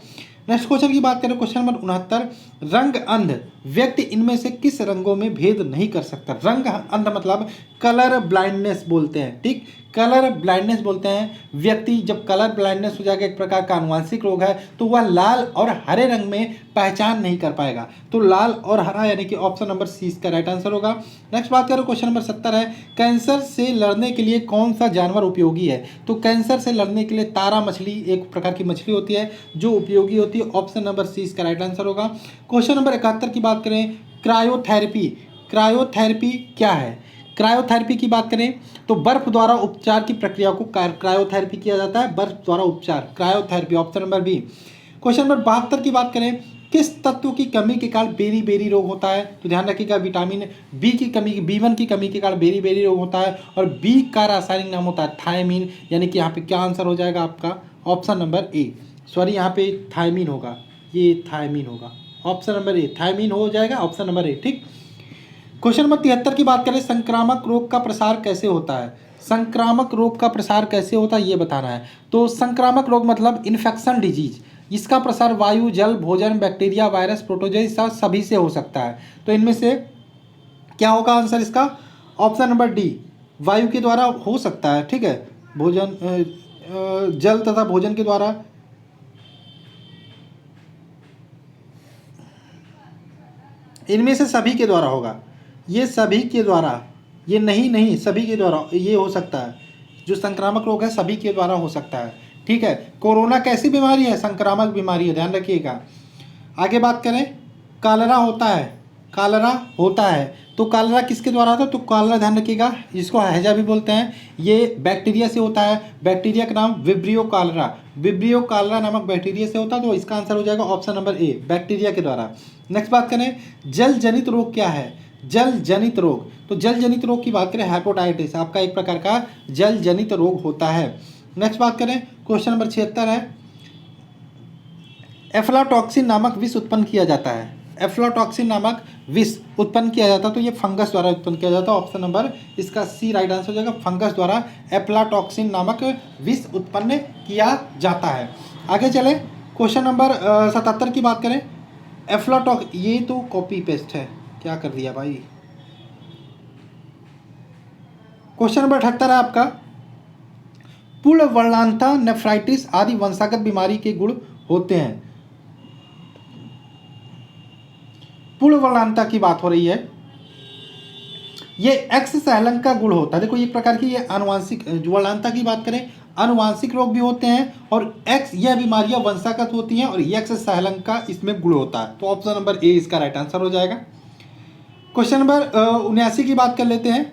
Speaker 1: नेक्स्ट क्वेश्चन की बात करें, क्वेश्चन नंबर 69, रंग अंध व्यक्ति इनमें से किस रंगों में भेद नहीं कर सकता। रंग अंध मतलब कलर ब्लाइंडनेस बोलते हैं। ठीक, कलर ब्लाइंडनेस बोलते हैं। व्यक्ति जब कलर ब्लाइंडनेस हो जाएगा, एक प्रकार का आनुवंशिक रोग है, तो वह लाल और हरे रंग में पहचान नहीं कर पाएगा। तो लाल और हरा यानी कि ऑप्शन नंबर सी इसका राइट आंसर होगा। नेक्स्ट बात करें, क्वेश्चन नंबर 70 है, कैंसर से लड़ने के लिए कौन सा जानवर उपयोगी है। तो कैंसर से लड़ने के लिए तारा मछली एक प्रकार की मछली होती है जो उपयोगी होती है। ऑप्शन नंबर सी इसका राइट आंसर होगा। क्वेश्चन नंबर 71 की बात करें, क्रायोथेरेपी। क्रायोथेरेपी क्या है। क्रायोथेरेपी की बात करें तो बर्फ द्वारा उपचार की प्रक्रिया को क्रायोथेरेपी किया जाता है। बर्फ द्वारा उपचार, cryotherapy, option number B. Question number 72 की बात करें, किस तत्व की कमी के कारण बेरी बेरी रोग होता है। तो ध्यान रखिएगा, विटामिन बी की कमी, B1 की कमी के कारण बेरी बेरी रोग होता है। और बी का रासायनिक नाम होता है थायमीन, यानी कि यहाँ पे क्या आंसर हो जाएगा आपका, ऑप्शन नंबर ए। सॉरी, यहाँ पे थायमीन होगा, ये थायमीन होगा, ऑप्शन नंबर ए, थायमीन हो जाएगा, ऑप्शन नंबर ए। ठीक, क्वेश्चन नंबर 73 की बात करें, संक्रामक रोग का प्रसार कैसे होता है। संक्रामक रोग का प्रसार कैसे होता है ये बताना है। तो संक्रामक रोग मतलब इन्फेक्शन डिजीज, इसका प्रसार वायु, जल, भोजन, बैक्टीरिया, वायरस, प्रोटोजोआ सभी से हो सकता है। तो इनमें से क्या होगा आंसर इसका, ऑप्शन नंबर डी, वायु के द्वारा हो सकता है। ठीक है, भोजन, जल तथा भोजन के द्वारा, इनमें से सभी के द्वारा होगा। ये सभी के द्वारा, ये नहीं सभी के द्वारा ये हो सकता है। जो संक्रामक रोग है सभी के द्वारा हो सकता है। ठीक है, कोरोना कैसी बीमारी है, संक्रामक बीमारी है, ध्यान रखिएगा। आगे बात करें, कालरा होता है, कालरा होता है, तो कालरा किसके द्वारा होता है। तो कालरा ध्यान रखिएगा, जिसको हैजा भी बोलते हैं, ये बैक्टीरिया से होता है। बैक्टीरिया का नाम विब्रियो कालरा, विब्रियो कालरा नामक बैक्टीरिया से होता है। तो इसका आंसर हो जाएगा ऑप्शन नंबर ए, बैक्टीरिया के द्वारा। नेक्स्ट बात करें, जल जनित रोग क्या है। जल जनित रोग, तो जल जनित रोग की बात करें, हेपेटाइटिस आपका एक प्रकार का जल जनित रोग होता है। नेक्स्ट बात करें, क्वेश्चन नंबर 76 है, एफ्लाटॉक्सिन नामक विष उत्पन्न किया जाता है। एफ्लाटॉक्सिन नामक विष उत्पन्न किया जाता है, तो ये फंगस द्वारा उत्पन्न किया जाता है। ऑप्शन नंबर इसका सी राइट आंसर हो जाएगा, फंगस द्वारा एफ्लाटॉक्सिन नामक विष उत्पन्न किया जाता है। आगे चले, क्वेश्चन नंबर 77 की बात करें, ये तो कॉपी पेस्ट है, क्या कर दिया भाई। क्वेश्चन नंबर 78 है आपका, पूर्ण वर्णांता नेफ्राइटिस आदि वंशागत बीमारी के गुण होते हैं। पूर्ण वर्णांता की बात हो रही है, ये एक्स सहलन का गुण होता है। देखो एक प्रकार की ये आनुवांशिक, वर्णांता की बात करें अनुवांशिक रोग भी होते हैं, और एक्स यह बीमारियां वंशागत होती हैं, और एक्स सहलन का इसमें गुण होता है। तो ऑप्शन नंबर ए इसका राइट आंसर हो जाएगा। क्वेश्चन नंबर 79 की बात कर लेते हैं।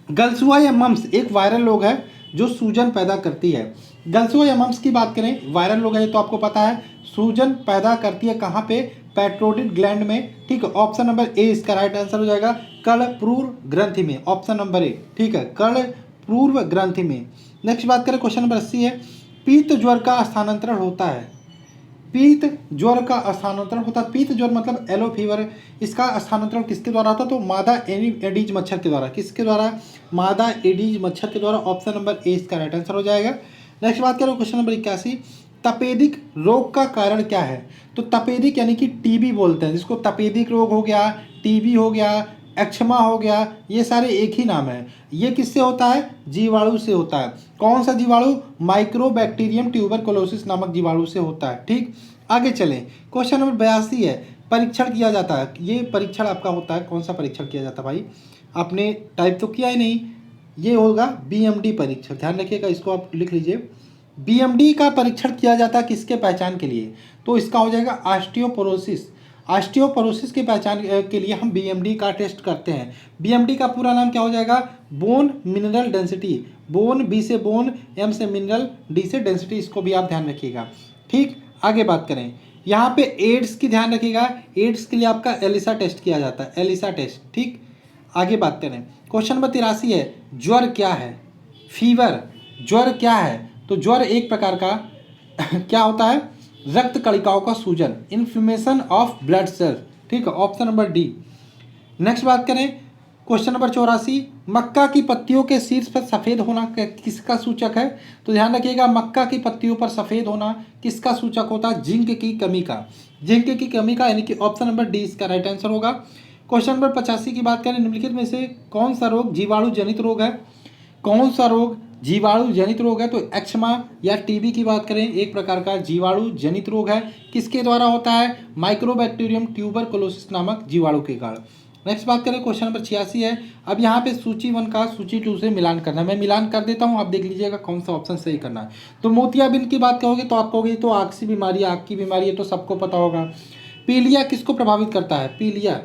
Speaker 1: गलसुआ या मम्स एक वायरल रोग है जो सूजन पैदा करती है। गलसुआ या मम्स की बात करें, वायरल रोग है तो आपको पता है, सूजन पैदा करती है कहाँ पे, पैट्रोटिड ग्लैंड में। ठीक है, ऑप्शन नंबर ए इसका राइट आंसर हो जाएगा, कर्णपूर्व ग्रंथि में। ऑप्शन नंबर ए, ठीक है, कर्णपूर्व ग्रंथि में। नेक्स्ट बात करें, क्वेश्चन नंबर 80 है, पीत ज्वर का स्थानांतरण होता है। पीत ज्वर का स्थानांतरण होता है, पीत ज्वर मतलब येलो फीवर, इसका स्थानांतरण किसके द्वारा होता है, तो मादा एडीज मच्छर के द्वारा। किसके द्वारा, मादा एडीज मच्छर के द्वारा। ऑप्शन नंबर ए इसका राइट आंसर हो जाएगा। नेक्स्ट बात करें, क्वेश्चन नंबर 81, तपेदिक रोग का कारण क्या है। तो तपेदिक यानी कि टीबी बोलते हैं जिसको, तपेदिक रोग हो गया, टीबी हो गया, एक्छमा हो गया, ये सारे एक ही नाम है। ये किससे होता है, जीवाणु से होता है। कौन सा जीवाणु, माइक्रोबैक्टीरियम ट्यूबरकुलोसिस नामक जीवाणु से होता है। ठीक, आगे चलें, क्वेश्चन नंबर 82 है, परीक्षण किया जाता है। ये परीक्षण आपका होता है, कौन सा परीक्षण किया जाता है भाई, आपने टाइप तो किया ही नहीं, ये होगा बीएमडी परीक्षण। ध्यान रखिएगा, इसको आप लिख लीजिए। बीएमडी का परीक्षण किया जाता है किसके पहचान के लिए, तो इसका हो जाएगा ऑस्टियोपोरोसिस। ऑस्टियोपोरोसिस की पहचान के लिए हम बीएमडी का टेस्ट करते हैं। बीएमडी का पूरा नाम क्या हो जाएगा, bone mineral density. Bone, B से बोन, एम से मिनरल, डी से डेंसिटी, इसको भी आप ध्यान रखिएगा। ठीक, आगे बात करें, यहाँ पे एड्स की ध्यान रखिएगा, एड्स के लिए आपका एलिसा टेस्ट किया जाता है, एलिसा टेस्ट। ठीक, आगे बात करें, क्वेश्चन नंबर 83 है, ज्वर क्या है, फीवर, ज्वर क्या है, तो ज्वर एक प्रकार का क्या होता है, रक्त कणिकाओं का सूजन, इन्फ्लेमेशन ऑफ ब्लड सेल। ठीक है, ऑप्शन नंबर डी। नेक्स्ट बात करें, क्वेश्चन नंबर 84, मक्का की पत्तियों के शीर्ष पर सफ़ेद होना किसका सूचक है, तो ध्यान रखिएगा, मक्का की पत्तियों पर सफ़ेद होना किसका सूचक होता है, जिंक की कमी का, जिंक की कमी का, यानी कि ऑप्शन नंबर डी इसका राइट आंसर होगा। क्वेश्चन नंबर 85 की बात करें, निम्नलिखित में से कौन सा रोग जीवाणु जनित रोग है, कौन सा रोग जीवाणु जनित रोग है, तो एक्समा या टीबी की बात करें, एक प्रकार का जीवाणु जनित रोग है, किसके द्वारा होता है, माइक्रोबैक्टीरियम ट्यूबरकुलोसिस नामक जीवाणु के कारण। नेक्स्ट बात करें, क्वेश्चन नंबर 86 है, अब यहाँ पे सूची 1 का सूची 2 से मिलान करना है, मैं मिलान कर देता हूँ, आप देख लीजिएगा कौन सा ऑप्शन सही करना है। तो मोतियाबिंद की बात करोगे तो आप कहोगे तो आँख की बीमारी, आँख की बीमारी है तो सबको पता होगा। पीलिया किसको प्रभावित करता है, पीलिया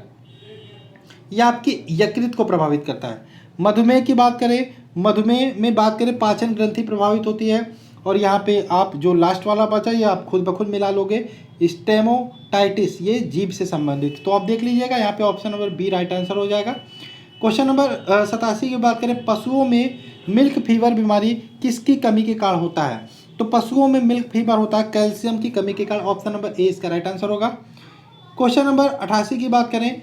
Speaker 1: यह आपकी यकृत को प्रभावित करता है। मधुमेह की बात करें, मधुमेह में बात करें पाचन ग्रंथि प्रभावित होती है, और यहाँ पे आप जो लास्ट वाला बचा ये आप खुद ब खुद मिला लोगे, स्टेमोटाइटिस, ये जीभ से संबंधित। तो आप देख लीजिएगा, यहाँ पे option number B right answer हो जाएगा। क्वेश्चन नंबर 87 की बात करें, पशुओं में मिल्क फीवर बीमारी किसकी कमी के कारण होता है, तो पशुओं में मिल्क फीवर होता है कैल्शियम की कमी के कारण। ऑप्शन नंबर ए इसका राइट आंसर होगा। क्वेश्चन नंबर 88 की बात करें,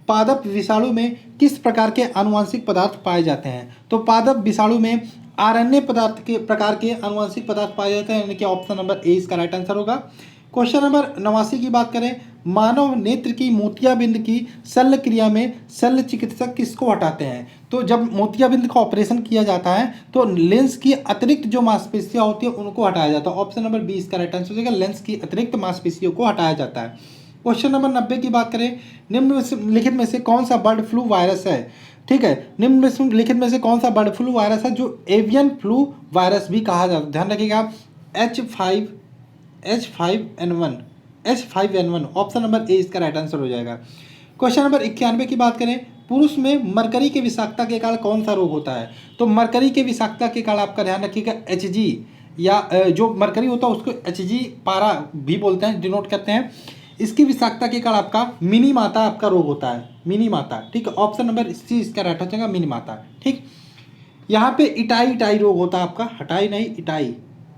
Speaker 1: पादप विषाणु में किस प्रकार के आनुवंशिक पदार्थ पाए जाते हैं, तो पादप विषाणु में आरएनए पदार्थ के प्रकार के आनुवंशिक पदार्थ पाए जाते हैं, यानी कि ऑप्शन नंबर ए इसका राइट आंसर होगा। क्वेश्चन नंबर 89 की बात करें, मानव नेत्र की मोतियाबिंद की शल्य क्रिया में शल्य चिकित्सक किसको हटाते हैं, तो जब मोतियाबिंद का ऑपरेशन किया जाता है तो लेंस की अतिरिक्त जो मांसपेशियां होती है उनको हटाया जाता है। ऑप्शन नंबर बी इसका राइट आंसर हो जाएगा, लेंस की अतिरिक्त मांसपेशियों को हटाया जाता है। क्वेश्चन नंबर 90 की बात करें, निम्नलिखित में से कौन सा बर्ड फ्लू वायरस है, ठीक है, निम्नलिखित में से कौन सा बर्ड फ्लू वायरस है जो एवियन फ्लू वायरस भी कहा जाता है। ध्यान रखिएगा, H5N1, ऑप्शन नंबर ए इसका राइट आंसर हो जाएगा। क्वेश्चन नंबर 91 की बात करें, पुरुष में मरकरी के विषाक्तता के कारण कौन सा रोग होता है, तो मरकरी के विषाक्तता के कारण आपका ध्यान रखिएगा HG, या जो मरकरी होता है उसको HG पारा भी बोलते हैं, डिनोट करते हैं। इसकी विषाक्तता के कारण आपका मिनी माता आपका रोग होता है, मिनी माता। ठीक है, ऑप्शन नंबर सी इसका राइट हो जाएगा, मिनी माता। ठीक, यहाँ पे इटाई रोग होता है आपका, हटाई नहीं,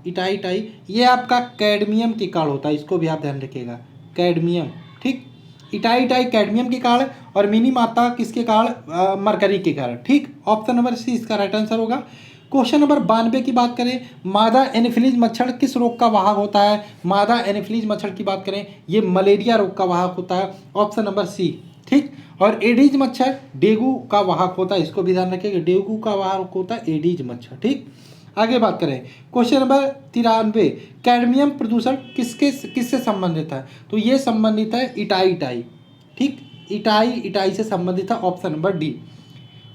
Speaker 1: इटाई, ये आपका कैडमियम के कारण होता है, इसको भी आप ध्यान रखिएगा, कैडमियम। ठीक, इटाई कैडमियम के कारण, और मिनी माता किसके कारण, मरकरी के कारण। ठीक, ऑप्शन नंबर सी इसका राइट आंसर होगा। क्वेश्चन नंबर 92 की बात करें, मादा एनोफिलीज मच्छर किस रोग का वाहक होता है, मादा एनोफिलीज मच्छर की बात करें ये मलेरिया रोग का वाहक होता है, ऑप्शन नंबर सी। ठीक, और एडीज मच्छर डेंगू का वाहक होता है, इसको भी ध्यान रखिएगा, डेंगू का वाहक होता है एडीज मच्छर। ठीक, आगे बात करें, क्वेश्चन नंबर 93, कैडमियम प्रदूषण किससे संबंधित है, तो ये संबंधित है इटाई। ठीक, इटाई से संबंधित है, option number D.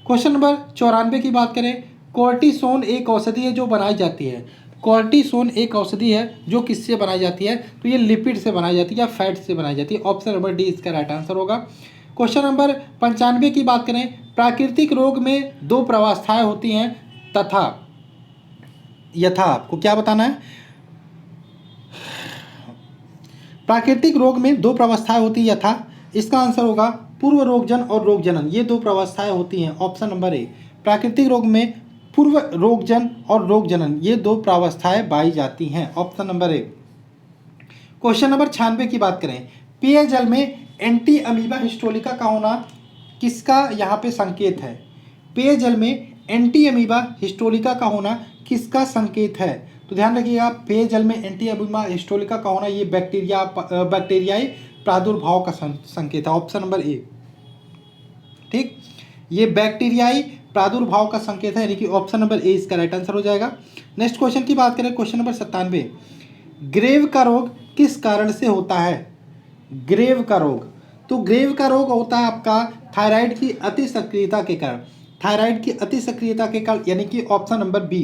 Speaker 1: Question number 94 की बात करें, कॉर्टिसोन एक औषधि है जो बनाई जाती है, कॉर्टिसोन एक औषधि है जो किससे बनाई जाती है, तो ये लिपिड से बनाई जाती है या फैट से बनाई जाती है। ऑप्शन नंबर डी इसका राइट आंसर होगा। क्वेश्चन नंबर 95 की बात करें, प्राकृतिक रोग में दो प्रवस्थाएं होती हैं तथा यथा, आपको क्या बताना है, प्राकृतिक रोग में दो प्रवस्थाएं होती है यथा, इसका आंसर होगा पूर्व रोगजन और रोगजनन, ये दो प्रवस्थाएं होती हैं। ऑप्शन नंबर ए, प्राकृतिक रोग में पूर्व रोगजन और रोगजनन ये दो प्रावस्थाएं पाई जाती हैं। Option number A. Question number 96 की बात करें, पेयजल में एंटी अमीबा हिस्टोलिका का होना किसका यहाँ पे संकेत है, पेयजल में एंटी अमीबा हिस्टोलिका का होना किसका संकेत है, तो ध्यान रखिएगा पेयजल में एंटी अमीबा हिस्टोलिका का होना ये बैक्टीरियाई प्रादुर्भाव का संकेत है। ऑप्शन नंबर ए, ठीक, ये बैक्टीरियाई प्रादुर्भाव का संकेत है, यानी कि ऑप्शन नंबर ए इसका राइट आंसर हो जाएगा। नेक्स्ट क्वेश्चन की बात करें, क्वेश्चन नंबर 97, ग्रेव का रोग किस कारण से होता है, ग्रेव का रोग, तो ग्रेव का रोग होता है आपका थायराइड की अति सक्रियता के कारण, थायराइड की अति सक्रियता के कारण, यानी कि option number B.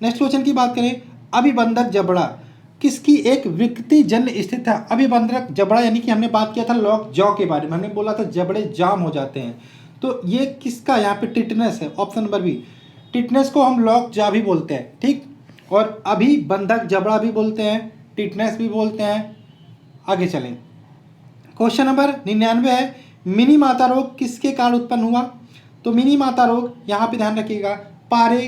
Speaker 1: Next question की बात करें, अभिबंधक जबड़ा किसकी एक विकृति जन्य स्थिति है, अभिबंधक जबड़ा यानी कि हमने बात किया था लॉक जॉ के बारे में, हमने बोला था जबड़े जाम हो जाते हैं, तो ये किसका यहाँ पे टिटनेस है। ऑप्शन नंबर बी, टिटनेस को हम लॉक जॉ भी बोलते हैं, ठीक, और अभिबंधक जबड़ा भी बोलते हैं, टिटनेस भी बोलते हैं। आगे चलें, क्वेश्चन नंबर 99 है, मिनी माता रोग किसके कारण उत्पन्न हुआ, तो मिनी माता रोग यहाँ पे ध्यान रखिएगा पारे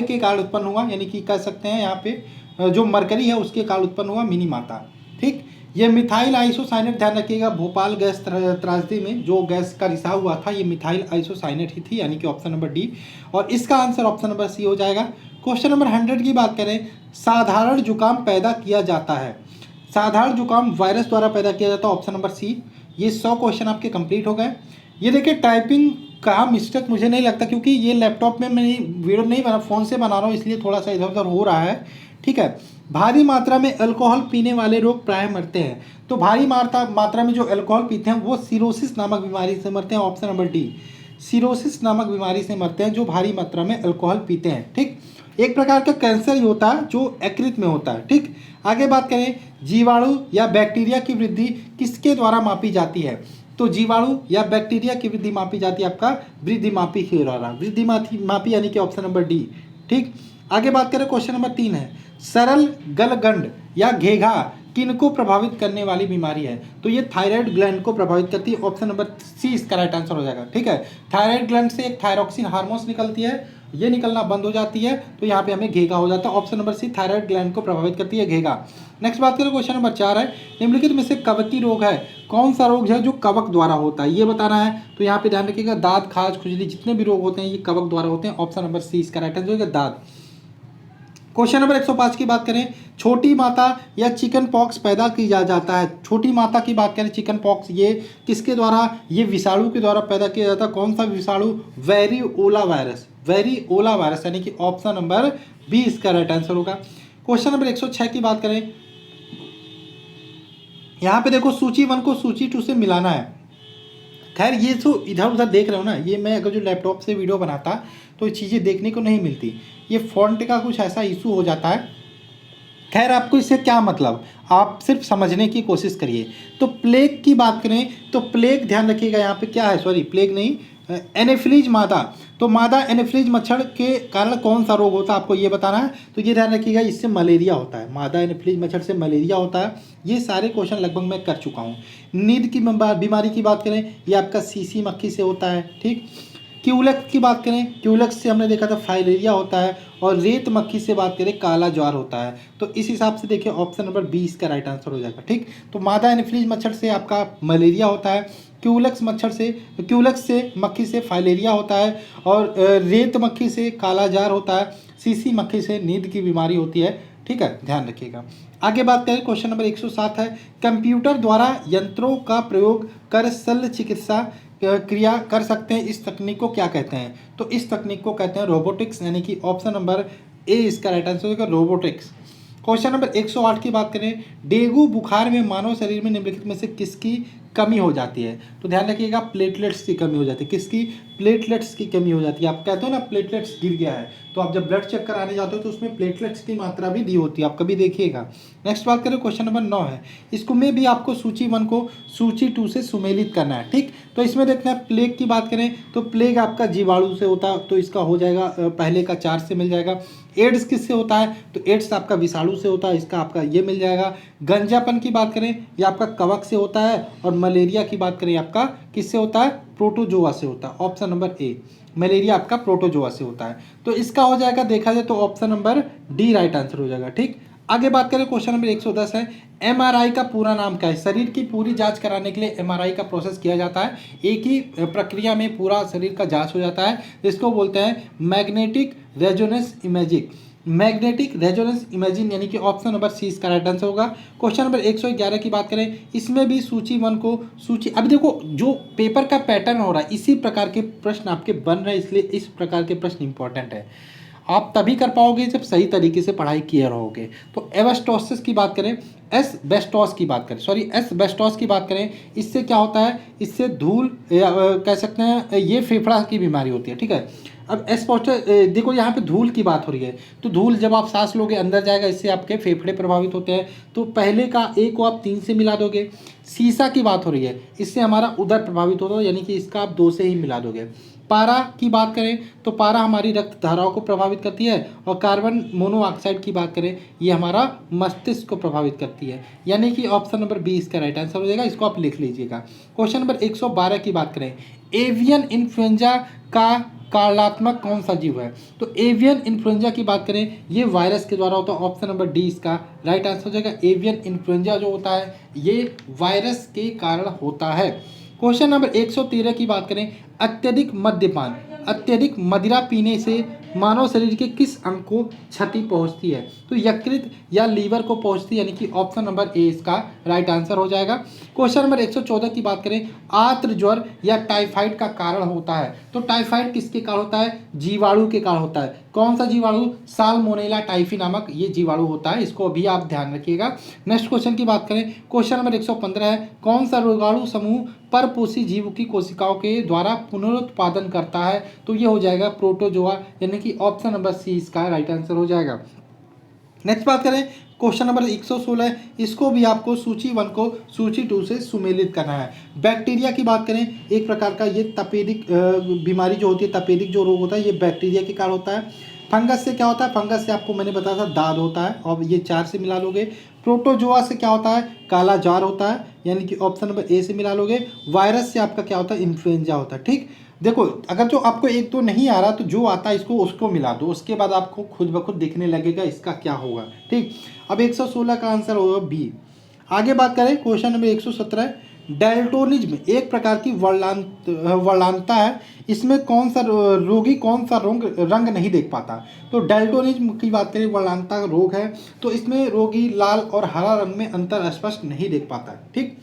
Speaker 1: के कारण उत्पन्न हुआ, यानी कि कह सकते हैं यहाँ पे जो मरकरी है उसके कारण उत्पन्न हुआ मिनी माता, ठीक। ये मिथाइल आइसोसाइनेट, ध्यान रखिएगा भोपाल गैस त्रासदी में जो गैस का रिसाव हुआ था ये मिथाइल आइसोसाइनेट ही थी, यानी कि ऑप्शन नंबर डी, और इसका आंसर ऑप्शन नंबर सी हो जाएगा। क्वेश्चन नंबर 100 की बात करें, साधारण जुकाम पैदा किया जाता है, साधारण जुकाम वायरस द्वारा पैदा किया जाता है, ऑप्शन नंबर सी। ये 100 क्वेश्चन आपके कंप्लीट हो गए। ये देखिए टाइपिंग का मिस्टेक मुझे नहीं लगता, क्योंकि ये लैपटॉप में मैं वीडियो नहीं बना, फ़ोन से बना रहा हूँ, इसलिए थोड़ा सा इधर उधर हो रहा है, ठीक है। भारी मात्रा में अल्कोहल पीने वाले लोग प्राय मरते हैं, तो भारी मात्रा में जो अल्कोहल पीते हैं वो सिरोसिस नामक बीमारी से मरते हैं। ऑप्शन नंबर डी, सिरोसिस नामक बीमारी से मरते हैं जो भारी मात्रा में अल्कोहल पीते हैं, ठीक। एक प्रकार का कैंसर ही होता है जो यकृत में होता है, ठीक। आगे बात करें, जीवाणु या बैक्टीरिया की वृद्धि किसके द्वारा मापी जाती है, तो जीवाणु या बैक्टीरिया की वृद्धि मापी जाती है आपका वृद्धि मापी के द्वारा, वृद्धि मापी यानी कि ऑप्शन नंबर डी, ठीक। आगे बात करें, क्वेश्चन नंबर 3 है, सरल गलगंड या घेघा किनको प्रभावित करने वाली बीमारी है, तो ये थायराइड ग्लैंड को प्रभावित करती है। ऑप्शन नंबर सी इसका राइट आंसर हो जाएगा, ठीक है। थायराइड ग्लैंड से एक थायरोक्सिन हार्मोन्स निकलती है, ये निकलना बंद हो जाती है तो यहाँ पे हमें घेघा हो जाता है। Option number C thyroid gland को प्रभावित करती है घेघा। नेक्स्ट बात करें, क्वेश्चन नंबर 4 है, निम्नलिखित में से कवकी रोग है, कौन सा रोग है जो कवक द्वारा होता है, ये बताना है। तो यहाँ पे ध्यान रखिएगा दाद, खाज, खुजली जितने भी रोग होते हैं ये कवक द्वारा होते हैं। ऑप्शन नंबर सी इसका राइट आंसर होगा दाद। क्वेश्चन नंबर 105 की बात करें, छोटी माता या चिकन पॉक्स पैदा की जाता है, छोटी माता की बात करें चिकन पॉक्स ये किसके द्वारा, ये विषाणु के द्वारा पैदा किया जाता है। कौन सा विषाणु, वेरिओला वायरस, वेरिओला वायरस, यानी कि ऑप्शन नंबर बी इसका राइट आंसर होगा। क्वेश्चन नंबर 106 की बात करें, यहाँ पे देखो सूची 1 को सूची 2 से मिलाना है। खैर ये जो इधर उधर देख रहे हो ना, ये मैं अगर जो लैपटॉप से वीडियो बनाता तो ये चीज़ें देखने को नहीं मिलती, ये फॉन्ट का कुछ ऐसा इशू हो जाता है। खैर आपको इससे क्या मतलब, आप सिर्फ समझने की कोशिश करिए। तो प्लेग की बात करें तो प्लेग ध्यान रखिएगा यहाँ पे क्या है, सॉरी प्लेग नहीं, एनेफ्लीज मादा, तो मादा एनेफ्लीज मच्छर के कारण कौन सा रोग होता है आपको ये बताना है। तो ये ध्यान रखिएगा इससे मलेरिया होता है, मादा एनेफ्लीज मच्छर से मलेरिया होता है। ये सारे क्वेश्चन लगभग मैं कर चुका हूँ। नींद की बीमारी की बात करें ये आपका सीसी मक्खी से होता है, ठीक। क्यूलेक्स की बात करें, क्यूलेक्स से हमने देखा था फाइलेरिया होता है, और रेत मक्खी से बात करें काला ज्वार होता है। तो इस हिसाब से देखिए ऑप्शन नंबर 20 का राइट आंसर हो जाएगा, ठीक। तो मादा एनेफ्लीज मच्छर से आपका मलेरिया होता है, क्यूलेक्स से मक्खी से फाइलेरिया होता है, और रेत मक्खी से काला जार होता है, सीसी मक्खी से नींद की बीमारी होती है, ठीक है, ध्यान रखिएगा। आगे बात करें, क्वेश्चन नंबर 107 है, कंप्यूटर द्वारा यंत्रों का प्रयोग कर शल्य चिकित्सा क्रिया कर सकते हैं, इस तकनीक को क्या कहते हैं। तो इस तकनीक को कहते हैं रोबोटिक्स, यानी कि ऑप्शन नंबर ए इसका राइट आंसर होगा रोबोटिक्स। क्वेश्चन नंबर 108 की बात करें, डेंगू बुखार में मानव शरीर में निम्नलिखित में से किसकी कमी हो जाती है। तो ध्यान रखिएगा, प्लेटलेट्स की कमी हो जाती है। किसकी? प्लेटलेट्स की कमी हो जाती है। आप कहते हो ना प्लेटलेट्स गिर गया है, तो आप जब ब्लड चेक कराने जाते हो तो उसमें प्लेटलेट्स की मात्रा भी दी होती है, आप कभी देखिएगा। नेक्स्ट बात करें, क्वेश्चन नंबर 9 है। इसको में भी आपको सूची 1 को सूची 2 से सुमेलित करना है, ठीक। तो इसमें देखना है, प्लेग की बात करें तो प्लेग आपका जीवाणु से होता है, तो इसका हो जाएगा पहले का 4 से मिल जाएगा। एड्स किससे होता है? तो एड्स आपका विषाणु से होता है, इसका आपका ये मिल जाएगा। गंजापन की बात करें, ये आपका कवक से होता है। और मलेरिया की बात करें, आपका किससे होता है? प्रोटोजोआ से होता है। ऑप्शन नंबर ए, मलेरिया आपका प्रोटोजोआ से होता है। तो इसका हो जाएगा, देखा जाए तो option number D right answer हो जाएगा, ठीक। आगे बात करें, क्वेश्चन नंबर 110 है। एमआरआई का पूरा नाम क्या है? शरीर की पूरी जांच कराने के लिए एमआरआई का प्रोसेस किया जाता है। एक ही प्रक्रिया में पूरा शरीर का जांच हो जाता है। इसको बोलते हैं magnetic resonance imaging. Magnetic resonance imaging यानी कि ऑप्शन नंबर सी इसका राइट आंसर होगा। क्वेश्चन नंबर 111 की बात करें, इसमें भी सूची 1 को सूची, अब देखो जो पेपर का पैटर्न हो रहा है इसी प्रकार के प्रश्न आपके बन रहे हैं, इसलिए इस प्रकार के प्रश्न इंपॉर्टेंट है। आप तभी कर पाओगे जब सही तरीके से पढ़ाई किए रहोगे। तो एवेस्टोसिस की बात करें, एस्बेस्टोस की बात करें, सॉरी एस्बेस्टोस की बात करें, इससे क्या होता है? इससे धूल या कह सकते हैं ये फेफड़ा की बीमारी होती है, ठीक है। अब एस्बेस्टोस, देखो यहाँ पे धूल की बात हो रही है, तो धूल जब आप सांस लोगे अंदर जाएगा, इससे आपके फेफड़े प्रभावित होते हैं। तो पहले का ए को आप 3 से मिला दोगे। सीसा की बात हो रही है, इससे हमारा उदर प्रभावित होता है, यानी कि इसका आप 2 से ही मिला दोगे। पारा की बात करें तो पारा हमारी रक्त धाराओं को प्रभावित करती है। और कार्बन मोनोऑक्साइड की बात करें, ये हमारा मस्तिष्क को प्रभावित करती है, यानी कि ऑप्शन नंबर बी इसका राइट आंसर हो जाएगा। इसको आप लिख लीजिएगा। क्वेश्चन नंबर 112 की बात करें, एवियन इन्फ्लुएंजा का कालात्मक कौन सा जीव है? तो एवियन इन्फ्लुएंजा की बात करें, ये वायरस के द्वारा होता है। ऑप्शन नंबर डी इसका राइट आंसर हो जाएगा। एवियन इन्फ्लुएंजा जो होता है ये वायरस के कारण होता है। क्वेश्चन नंबर 113 की बात करें, अत्यधिक मद्यपान, अत्यधिक मदिरा पीने से मानव शरीर के किस अंग को क्षति पहुंचती है? तो यकृत या लीवर को पहुंचती है, यानी कि ऑप्शन नंबर ए इसका राइट आंसर हो जाएगा। क्वेश्चन नंबर 114 की बात करें, आर्द्र ज्वर या टाइफाइड का कारण होता है? तो टाइफाइड किसके कारण होता है? जीवाणु के कारण होता है। कौन सा जीवाणु? साल्मोनेला टाइफी नामक ये जीवाणु होता है, इसको भी आप ध्यान रखिएगा। नेक्स्ट क्वेश्चन की बात करें, क्वेश्चन नंबर 115 है, कौन सा रोगाणु समूह परपोषी जीव की कोशिकाओं के द्वारा पुनरुत्पादन करता है? तो ये हो जाएगा प्रोटोजोआ, यानी कि ऑप्शन नंबर सी इसका राइट आंसर हो जाएगा। नेक्स्ट बात करें, क्वेश्चन नंबर 116, इसको भी आपको सूची 1 को सूची 2 से सुमेलित करना है। बैक्टीरिया की बात करें, एक प्रकार का ये तपेदिक बीमारी जो होती है, तपेदिक जो रोग होता है, ये बैक्टीरिया के कारण होता है। फंगस से क्या होता है? फंगस से आपको मैंने बताया था दाद होता है, और ये 4 से मिला लोगे। प्रोटोजोआ से क्या होता है? काला जार होता है, यानी कि ऑप्शन नंबर ए से मिला लोगे। वायरस से आपका क्या होता है? इन्फ्लुएंजा होता है, ठीक। देखो अगर जो आपको एक तो नहीं आ रहा तो जो आता है इसको उसको मिला दो, उसके बाद आपको खुद ब खुद दिखने लगेगा इसका क्या होगा, ठीक। अब 116 का आंसर होगा बी। आगे बात करें, क्वेश्चन नंबर 117, डेल्टोनिज्म एक प्रकार की वर्णांता है, इसमें कौन सा रोगी कौन सा रंग नहीं देख पाता? तो डेल्टोनिज्म की बात करें, वर्णांता रोग है, तो इसमें रोगी लाल और हरा रंग में अंतर स्पष्ट नहीं देख पाता है, ठीक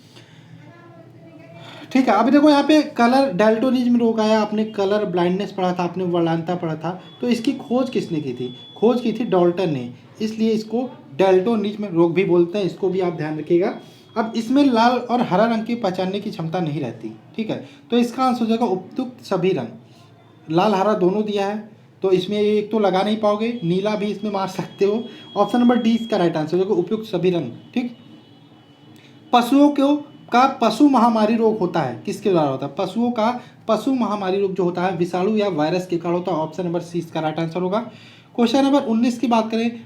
Speaker 1: ठीक है। अभी देखो यहाँ पे कलर डेल्टोनिज्म रोग आया, आपने कलर ब्लाइंडनेस पढ़ा था, आपने वर्णांता पढ़ा था, तो इसकी खोज किसने की थी? खोज की थी डाल्टन ने, इसलिए इसको डेल्टोनिज्म रोग भी बोलते हैं, इसको भी आप ध्यान रखिएगा। अब इसमें लाल और हरा रंग की पहचानने की क्षमता नहीं रहती, ठीक है, तो इसका आंसर हो जाएगा उपयुक्त सभी रंग। लाल हरा दोनों दिया है, तो इसमें एक तो लगा नहीं पाओगे, नीला भी इसमें मार सकते हो। ऑप्शन नंबर डी इसका राइट आंसर हो जाएगा, उपयुक्त सभी रंग, ठीक। पशुओं का पशु महामारी रोग होता है, किसके द्वारा होता है? पशुओं का पशु महामारी रोग जो होता है विषाणु या वायरस के कारण होता है। ऑप्शन नंबर सी इसका राइट आंसर होगा। क्वेश्चन नंबर 19 की बात करें,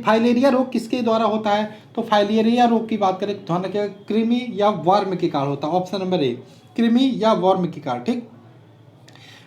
Speaker 1: फाइलेरिया रोग किसके द्वारा होता है? तो फाइलेरिया रोग की बात करें, ध्यान रखिएगा, कृमि या वर्म के कारण होता है। ऑप्शन नंबर ए, कृमि या वर्म के कारण, ठीक।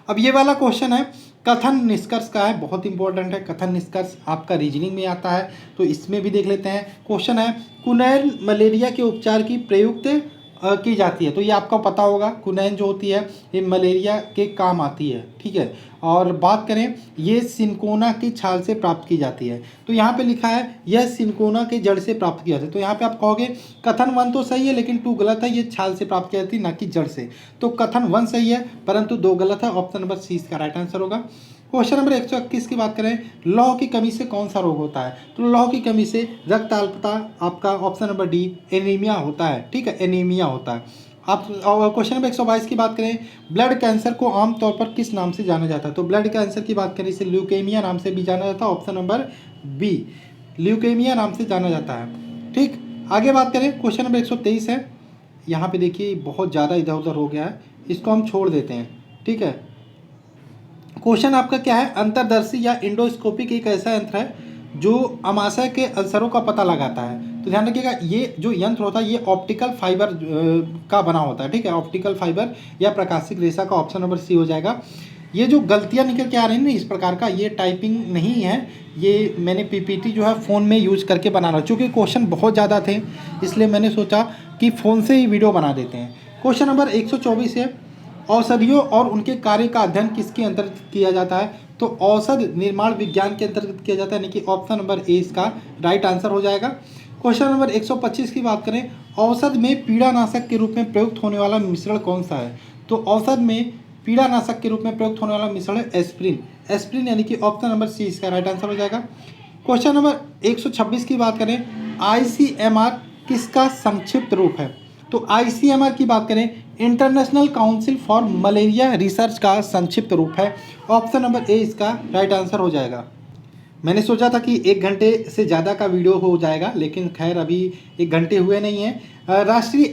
Speaker 1: अब ये वाला क्वेश्चन है, कथन निष्कर्ष का है, बहुत इंपॉर्टेंट है। कथन निष्कर्ष आपका रीजनिंग में आता है, तो इसमें भी देख लेते हैं। क्वेश्चन है, कुनैन मलेरिया के उपचार की प्रयुक्त की जाती है, तो ये आपको पता होगा, कुनैन जो होती है ये मलेरिया के काम आती है, ठीक है। और बात करें, ये सिनकोना की छाल से प्राप्त की जाती है, तो यहाँ पे लिखा है यह सिनकोना के जड़ से प्राप्त की जाती है, तो यहाँ पे आप कहोगे कथन 1 तो सही है लेकिन 2 गलत है, ये छाल से प्राप्त की जाती है ना कि जड़ से। तो कथन 1 सही है परंतु 2 गलत है, ऑप्शन नंबर सी इसका राइट आंसर होगा। क्वेश्चन नंबर 121 की बात करें, लौह की कमी से कौन सा रोग होता है? तो लौह की कमी से रक्त अल्पता, आपका ऑप्शन नंबर डी एनीमिया होता है, ठीक है, एनीमिया होता है। आप क्वेश्चन नंबर 122 की बात करें, ब्लड कैंसर को आमतौर पर किस नाम से जाना जाता है? तो ब्लड कैंसर की बात करें, इसे ल्यूकेमिया नाम से भी जाना जाता है। ऑप्शन नंबर बी, ल्यूकेमिया नाम से जाना जाता है। ठीक, आगे बात करें, क्वेश्चन नंबर 123 है। यहाँ पे देखिए बहुत ज़्यादा इधर उधर हो गया है, इसको हम छोड़ देते हैं। ठीक है, क्वेश्चन आपका क्या है, अंतर्दर्शी या इंडोस्कोपिक एक ऐसा यंत्र है जो अमाशय के अल्सरों का पता लगाता है। तो ध्यान रखिएगा, ये जो यंत्र होता है ये ऑप्टिकल फाइबर का बना होता है। ठीक है, ऑप्टिकल फाइबर या प्रकाशिक रेशा का ऑप्शन नंबर सी हो जाएगा। ये जो गलतियां निकल के आ रही हैं ना इस प्रकार का, ये टाइपिंग नहीं है, ये मैंने पीपीटी जो है फ़ोन में यूज करके बना रहा हूँ। चूँकि क्वेश्चन बहुत ज़्यादा थे इसलिए मैंने सोचा कि फ़ोन से ही वीडियो बना देते हैं। क्वेश्चन नंबर 124 है, औषधियों और उनके कार्य का अध्ययन किसके अंतर्गत किया जाता है? तो औषध निर्माण विज्ञान के अंतर्गत किया जाता है, यानी कि ऑप्शन नंबर ए इसका राइट आंसर हो जाएगा। क्वेश्चन नंबर 125 की बात करें, औषध में पीड़ानाशक के रूप में प्रयुक्त होने वाला मिश्रण कौन सा है? तो औषध में पीड़ानाशक के रूप में प्रयुक्त होने वाला मिश्रण है एस्प्रिन। एस्प्रिन यानी कि ऑप्शन नंबर सी इसका राइट आंसर हो जाएगा। क्वेश्चन नंबर 126 की बात करें, आईसीएमआर किसका संक्षिप्त रूप है? तो आईसीएमआर की बात करें, international council for malaria research का संक्षिप्त रूप है। ऑप्शन नंबर ए इसका राइट आंसर हो जाएगा। मैंने सोचा था कि 1 घंटे से ज़्यादा का वीडियो हो जाएगा, लेकिन खैर अभी 1 घंटे हुए नहीं हैं। राष्ट्रीय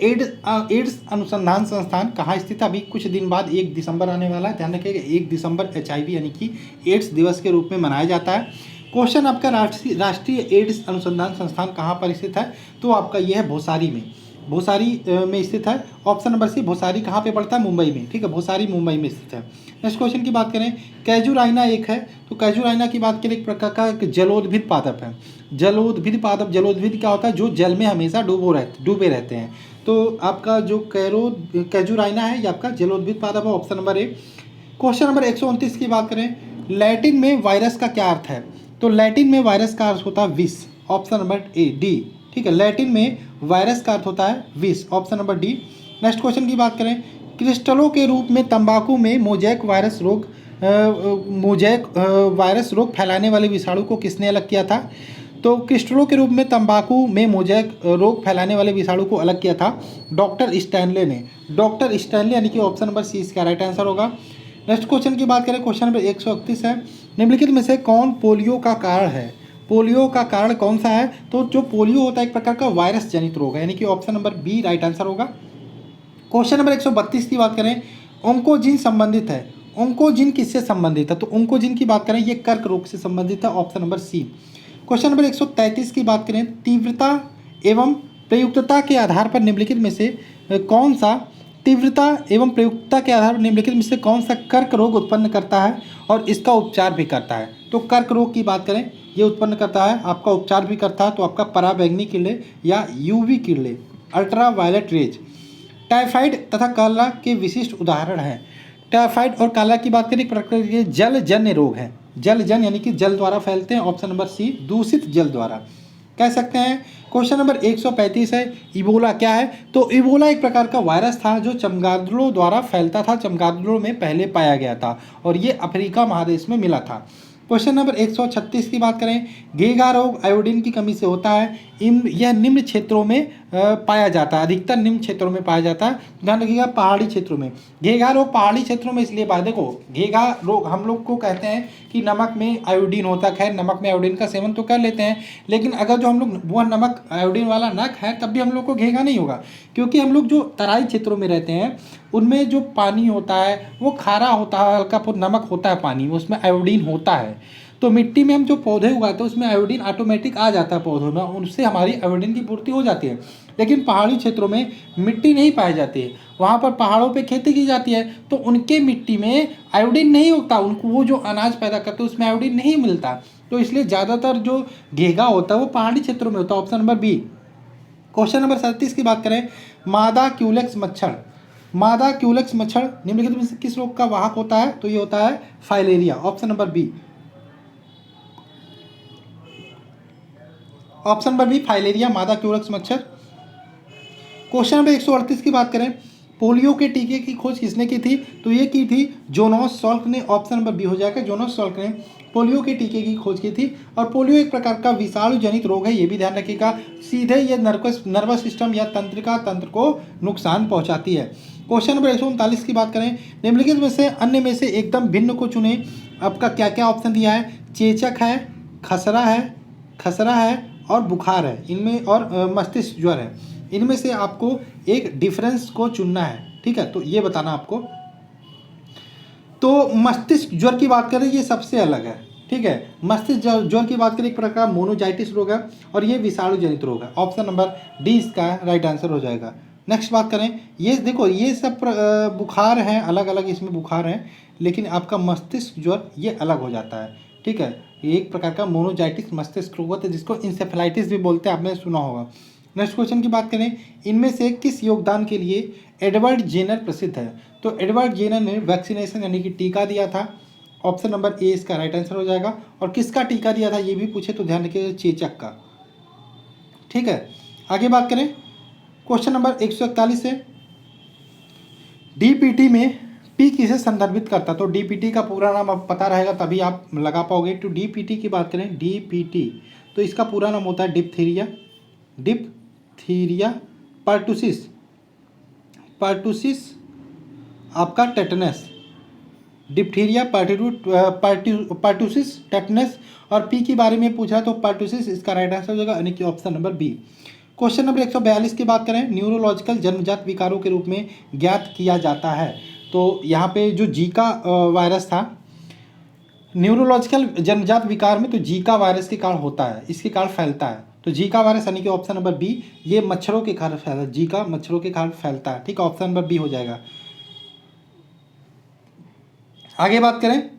Speaker 1: एड्स अनुसंधान संस्थान कहाँ स्थित है? अभी कुछ दिन बाद 1 दिसंबर आने वाला है, ध्यान रखिएगा 1 दिसंबर HIV यानी कि एड्स दिवस के रूप में मनाया जाता है। क्वेश्चन आपका, राष्ट्रीय एड्स अनुसंधान संस्थान कहाँ पर स्थित है? तो आपका यह है भोसारी में, भोसारी में स्थित है। ऑप्शन नंबर सी, भोसारी कहाँ पे पड़ता है? मुंबई में। ठीक है, भोसारी मुंबई में स्थित है। नेक्स्ट क्वेश्चन की बात करें, कैजुराइना एक है, तो कैजुराइना की बात करें एक प्रकार का एक जलोद्भिद पादप है। जलोद्भिद पादप, जलोद्भिद क्या होता है? जो जल में हमेशा डूबे रहते हैं। तो आपका जो कैजुराइना है ये आपका जलोद्भिद पादप है, option number A. Question number 129 की बात करें, लैटिन में वायरस का क्या अर्थ है? तो लैटिन में वायरस का अर्थ होता है विष, ऑप्शन नंबर ए डी। ठीक है, लैटिन में वायरस का अर्थ होता है विष, option number D. Next question की बात करें, क्रिस्टलों के रूप में तंबाकू में मोजैक वायरस रोग फैलाने वाले विषाणु को किसने अलग किया था? तो क्रिस्टलों के रूप में तंबाकू में मोजैक रोग फैलाने वाले विषाणु को अलग किया था डॉक्टर स्टैनले ने। डॉक्टर स्टैनले यानी कि ऑप्शन नंबर सी इसका राइट आंसर होगा। नेक्स्ट क्वेश्चन की बात करें, क्वेश्चन नंबर 131 है, निम्नलिखित में से कौन पोलियो का कारण है? पोलियो का कारण कौन सा है? तो जो पोलियो होता है एक प्रकार का वायरस जनित रोग है, यानी कि option number B right answer होगा। क्वेश्चन नंबर 132 की बात करें, ओंकोजिन संबंधित है, ओंकोजिन किससे संबंधित है? तो ओंकोजिन की बात करें ये कर्क रोग से संबंधित है, option number C. Question number 133 की बात करें, तीव्रता एवं प्रयुक्तता के आधार पर निम्नलिखित में से कौन सा तीव्रता एवं प्रयुक्तता के आधार पर निम्नलिखित में से कौन सा कर्क रोग उत्पन्न करता है और इसका उपचार भी करता है? तो कर्क रोग की बात करें ये उत्पन्न करता है, आपका उपचार भी करता है, तो आपका पराबैंगनी किरणें या UV किरणें, अल्ट्रा वायलेट रेज। टाइफाइड तथा काला के विशिष्ट उदाहरण हैं। टाइफाइड और काला की बात करें प्रकार के जलजन्य रोग हैं, जलजन्य यानी कि जल द्वारा फैलते हैं, ऑप्शन नंबर सी, दूषित जल द्वारा कह सकते हैं। क्वेश्चन नंबर 135 है, इबोला क्या है? तो इबोला एक प्रकार का वायरस था जो चमगादड़ों द्वारा फैलता था, चमगादड़ों में पहले पाया गया था और ये अफ्रीका महादेश में मिला था। क्वेश्चन नंबर 136 की बात करें, घेघा रोग आयोडीन की कमी से होता है, यह निम्न क्षेत्रों में पाया जाता है, अधिकतर निम्न क्षेत्रों में पाया जाता है, ध्यान रखिएगा पहाड़ी क्षेत्रों में। घेघा रोग पहाड़ी क्षेत्रों में इसलिए पाया, देखो घेघा रोग हम लोग को कहते हैं कि नमक में आयोडीन होता है, खैर नमक में आयोडीन का सेवन तो कर लेते हैं, लेकिन अगर जो हम लोग वह नमक आयोडीन वाला न खाएं तब भी हम लोग को घेघा नहीं होगा, क्योंकि हम लोग जो तराई क्षेत्रों में रहते हैं उनमें जो पानी होता है वो खारा होता है, हल्का नमक होता है पानी में, उसमें आयोडीन होता है। तो मिट्टी में हम जो पौधे उगाते हैं उसमें आयोडीन ऑटोमेटिक आ जाता है पौधों में, उनसे हमारी आयोडीन की पूर्ति हो जाती है। लेकिन पहाड़ी क्षेत्रों में मिट्टी नहीं पाई जाती है, वहाँ पर पहाड़ों पे खेती की जाती है, तो उनके मिट्टी में आयोडीन नहीं होता, उनको वो जो अनाज पैदा करते हैं उसमें आयोडीन नहीं मिलता, तो इसलिए ज़्यादातर जो घेघा होता है वो पहाड़ी क्षेत्रों में होता है, option number B. Question number 37 की बात करें, मादा क्यूलेक्स मच्छर, मादा क्यूलेक्स मच्छर निम्नलिखित में से किस रोग का वाहक होता है? तो ये होता है filaria, option number B, option number B filaria, मादा क्यूलेक्स मच्छर। क्वेश्चन नंबर 138 की बात करें, पोलियो के टीके की खोज किसने की थी? तो ये की थी जोनास सॉल्क ने। ऑप्शन नंबर बी हो जाएगा, जोनास सॉल्क ने पोलियो के टीके की खोज की थी। और पोलियो एक प्रकार का विषाणु जनित रोग है, ये भी ध्यान रखिएगा। सीधे ये नर्वस सिस्टम या तंत्रिका तंत्र को नुकसान पहुंचाती है। क्वेश्चन नंबर 139 की बात करें, निम्नलिखित में से अन्य में से एकदम भिन्न को चुने। आपका क्या क्या ऑप्शन दिया है? चेचक है, खसरा है और बुखार है इनमें, और मस्तिष्क ज्वर है। इनमें से आपको एक डिफरेंस को चुनना है, ठीक है, तो ये बताना आपको। तो मस्तिष्क ज्वर की बात करें, ये सबसे अलग है, ठीक है। मस्तिष्क ज्वर की बात करें, एक प्रकार का मोनोजाइटिस रोग है और ये विषाणु जनित रोग है। ऑप्शन नंबर डी इसका राइट आंसर हो जाएगा। नेक्स्ट बात करें, ये देखो ये सब बुखार हैं, अलग अलग इसमें बुखार हैं, लेकिन आपका मस्तिष्क ज्वर ये अलग हो जाता है, ठीक है। ये एक प्रकार का मोनोजाइटिस मस्तिष्क रोग होता है जिसको इंसेफेलाइटिस भी बोलते हैं, आपने सुना होगा। नेक्स्ट क्वेश्चन की बात करें, इनमें से किस योगदान के लिए एडवर्ड जेनर प्रसिद्ध है? तो एडवर्ड जेनर ने वैक्सीनेशन यानी कि टीका दिया था। ऑप्शन नंबर ए इसका राइट आंसर हो जाएगा। और किसका टीका दिया था ये भी पूछे तो ध्यान रखिएगा, चेचक का, ठीक है। आगे बात करें, क्वेश्चन नंबर 141 है, डीपीटी में पी किसे संदर्भित करता? तो डीपीटी का पूरा नाम अब पता रहेगा तभी आप लगा पाओगे। तो डीपीटी की बात करें, डीपीटी तो इसका पूरा नाम होता है डिप्थीरिया पर्टुसिस आपका टेटनस, डिप्थीरिया पर्टुसिस टेटनस। और पी के बारे में पूछा तो पर्टुसिस इसका राइट आंसर हो जाएगा, यानी कि option number B. Question number 142 की बात करें, न्यूरोलॉजिकल जन्मजात विकारों के रूप में ज्ञात किया जाता है। तो यहाँ पे जो जीका वायरस था, न्यूरोलॉजिकल जन्मजात विकार में तो जीका वायरस के कारण होता है, इसके कारण फैलता है। तो जीका वायरस यानी कि ऑप्शन नंबर बी, ये मच्छरों के कारण फैलता है, जीका मच्छरों के कारण फैलता है, ठीक है, ऑप्शन नंबर बी हो जाएगा। आगे बात करें,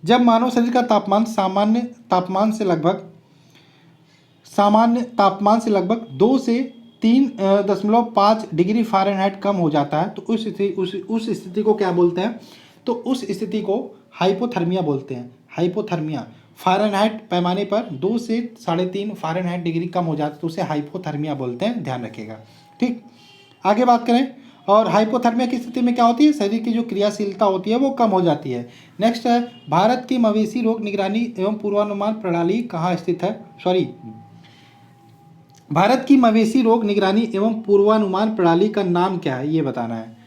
Speaker 1: जब मानव शरीर का तापमान सामान्य तापमान से लगभग 2 से 3.5 डिग्री फ़ारेनहाइट कम हो जाता है तो उस स्थिति को क्या बोलते हैं? तो उस स्थिति को हाइपोथर्मिया बोलते हैं। हाइपोथर्मिया, फ़ारेनहाइट पैमाने पर 2 से 3.5 फ़ारेनहाइट डिग्री कम हो जाता है तो उसे हाइपोथर्मिया बोलते हैं, ध्यान रखिएगा, ठीक। आगे बात करें, और हाइपोथर्मिया की स्थिति में क्या होती है? शरीर की जो क्रियाशीलता होती है वो कम हो जाती है। नेक्स्ट है, भारत की मवेशी रोग निगरानी एवं पूर्वानुमान प्रणाली कहाँ स्थित है? भारत की मवेशी रोग निगरानी एवं पूर्वानुमान प्रणाली का नाम क्या है, ये बताना है।